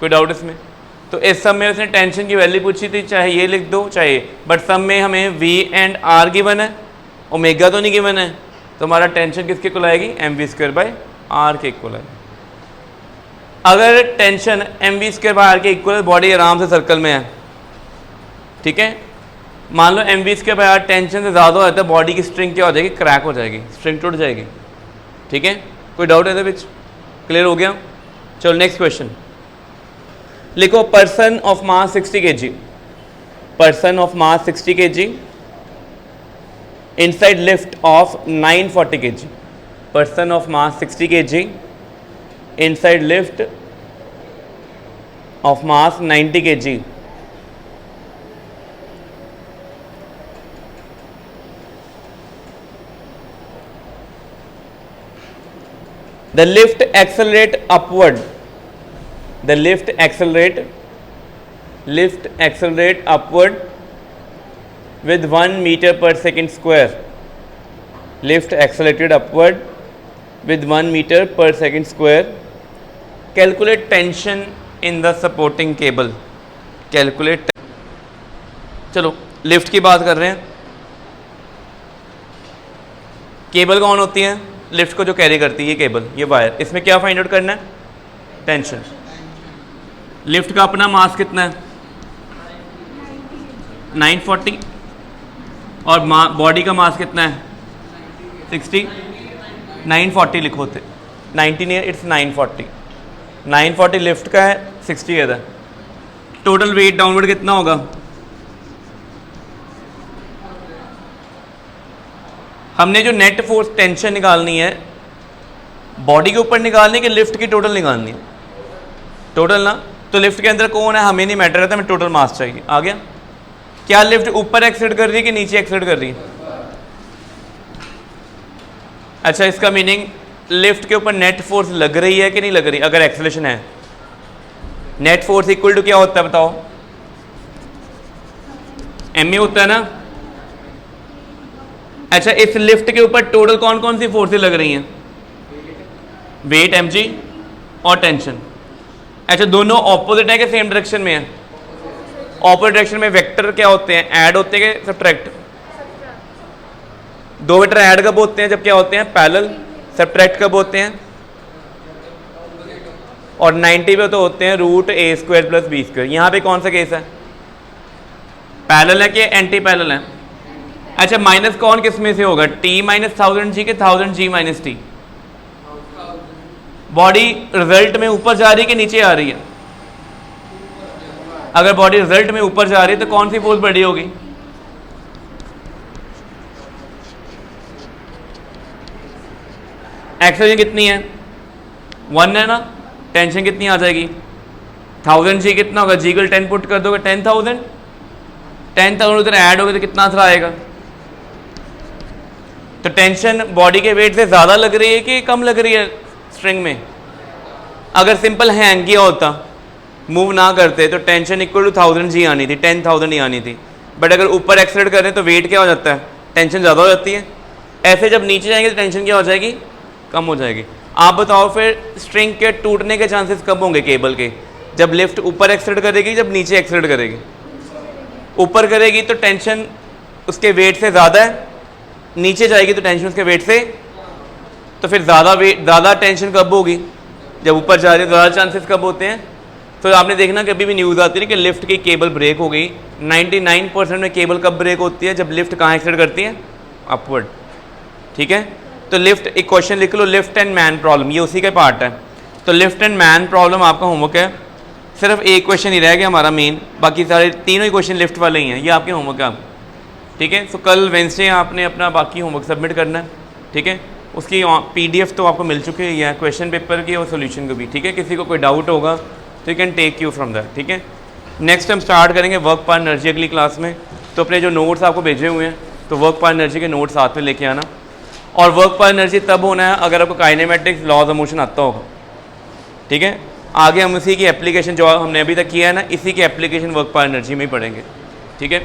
A: कोई डाउट इसमें? तो इस सब में उसने टेंशन की वैल्यू पूछी थी, चाहे ये लिख दो चाहे, बट सब में हमें वी एंड आर गिवन है, ओमेगा तो नहीं गिवन है। तो हमारा टेंशन किसके इक्वल आएगी? M V square by R के इक्वल है। अगर tension M V square by R के इक्वल है, बॉडी आराम से सर्कल में है, ठीक है। मान लो M V square by R tension से ज़्यादा हो जाता है, बॉडी की स्ट्रिंग क्या हो जाएगी? क्रैक हो जाएगी, स्ट्रिंग टूट जाएगी, ठीक है। कोई डाउट है इसके? क्लियर हो गया? चलो नेक्स्ट क्वेश्चन लिखो। Person of mass 60 kg, person of mass 60 kg inside lift off 940 kg, person of mass 60 kg inside lift of mass 90 kg, the lift accelerate upward, the lift accelerate upward with 1 meter per second square, lift accelerated upward with 1 meter per second square, calculate tension in the supporting cable, calculate। चलो लिफ्ट की बात कर रहे हैं। केबल कौन होती है? लिफ्ट को जो कैरी करती है ये केबल, ये वायर। इसमें क्या फाइंड आउट करना है? टेंशन। लिफ्ट का अपना मास कितना है? 940, और बॉडी का मास कितना है? 60। 940 लिखो थे, 90 नहीं है, इट्स 940। 940 लिफ्ट का है, 60 है। टोटल वेट डाउनवर्ड कितना होगा? हमने जो नेट फोर्स टेंशन निकालनी है बॉडी के ऊपर निकालनी है कि लिफ्ट की टोटल निकालनी है? टोटल ना। तो लिफ्ट के अंदर कौन है हमें नहीं मैटर रहता, हमें टोटल मास चाहिए। आ गया? क्या लिफ्ट ऊपर एक्सेलरेट कर रही है कि नीचे एक्सेलरेट कर रही है? अच्छा, इसका मीनिंग लिफ्ट के ऊपर नेट फोर्स लग रही है कि नहीं लग रही? अगर एक्सेलरेशन है, नेट फोर्स इक्वल टू क्या होता है बताओ? एम ए होता है ना। अच्छा, इस लिफ्ट के ऊपर टोटल कौन कौन सी फोर्सेस लग रही हैं? वेट एम जी और टेंशन। अच्छा, दोनों ऑपोजिट है कि सेम डायरेक्शन में है? ऑपोजिट डायरेक्शन में वेक्टर क्या होते हैं? ऐड होते हैं कि सब्ट्रैक्ट? दो वेक्टर ऐड कब होते हैं? जब क्या होते हैं? पैरेलल। सब्ट्रैक्ट कब होते हैं? और 90 पे तो होते हैं रूट ए स्क्वायर प्लस बी स्क्वायर। यहाँ पे कौन सा केस है? पैरेलल है कि एंटी पैरेलल है? अच्छा, माइनस कौन किस में से होगा? टी माइनस 1000 जी के 1000 जी माइनस टी। बॉडी रिजल्ट में ऊपर जा रही है कि नीचे आ रही है? अगर बॉडी रिजल्ट में ऊपर जा रही है तो कौन सी फोर्स बड़ी होगी? एक्सेलरेशन कितनी है? 1 है ना। टेंशन कितनी आ जाएगी? 1000 जी कितना होगा? जी को 10 पुट कर दोगे 10,000। 10,000 उधर ऐड होगा तो कितना असर आएगा? तो टेंशन बॉडी के वेट से ज़्यादा लग रही है कि कम लग रही है स्ट्रिंग में? अगर सिंपल हैंग किया होता, मूव ना करते, तो टेंशन इक्वल टू 1000 जी आनी थी, 10,000 ही आनी थी। बट अगर ऊपर एक्सेलरेट कर रहे हैं तो वेट क्या हो जाता है? टेंशन ज़्यादा हो जाती है। ऐसे जब नीचे जाएंगे तो टेंशन क्या हो जाएगी? कम हो जाएगी। आप बताओ फिर स्ट्रिंग के टूटने के चांसेस कब होंगे केबल के? जब लिफ्ट ऊपर एक्सेलरेट करेगी, जब नीचे एक्सेलरेट करेगी? ऊपर करेगी तो टेंशन उसके वेट से ज़्यादा है, नीचे जाएगी तो टेंशन उसके वेट से, तो फिर ज़्यादा टेंशन कब होगी? जब ऊपर जा रही है। ज़्यादा चांसेस कब होते हैं? तो आपने देखना कभी भी न्यूज़ आती है कि लिफ्ट की केबल ब्रेक हो गई। 99% में केबल कब ब्रेक होती है? जब लिफ्ट कहाँ एक्सेलरेट करती है? अपवर्ड। ठीक है, तो लिफ्ट, एक क्वेश्चन लिख लो, लिफ्ट एंड मैन प्रॉब्लम, ये उसी का पार्ट है। तो लिफ्ट एंड मैन प्रॉब्लम आपका होमवर्क है। सिर्फ एक क्वेश्चन ही रह गया हमारा मेन, बाकी सारे तीनों ही क्वेश्चन लिफ्ट वाले ही हैं। ये आपके होमवर्क है आप, ठीक है। तो कल वेंसडे आपने अपना बाकी होमवर्क सबमिट करना है, ठीक है। उसकी PDF तो आपको मिल चुकी है, क्वेश्चन पेपर की और सोल्यूशन को भी, ठीक है। किसी को कोई डाउट होगा तो you can take you from that, ठीक है। नेक्स्ट हम स्टार्ट करेंगे वर्क पार एनर्जी अगली क्लास में। तो अपने जो नोट्स आपको भेजे हुए हैं, तो वर्क पार एनर्जी के नोट्स साथ में लेके आना, और वर्क पर एनर्जी तब होना है अगर आपको काइनेमेटिक्स लॉज ऑफ मोशन आता होगा। ठीक है, आगे हम इसी की एप्लीकेशन जो हमने अभी तक किया है ना, इसी की एप्लीकेशन वर्क पर एनर्जी में ही पढ़ेंगे। ठीक है।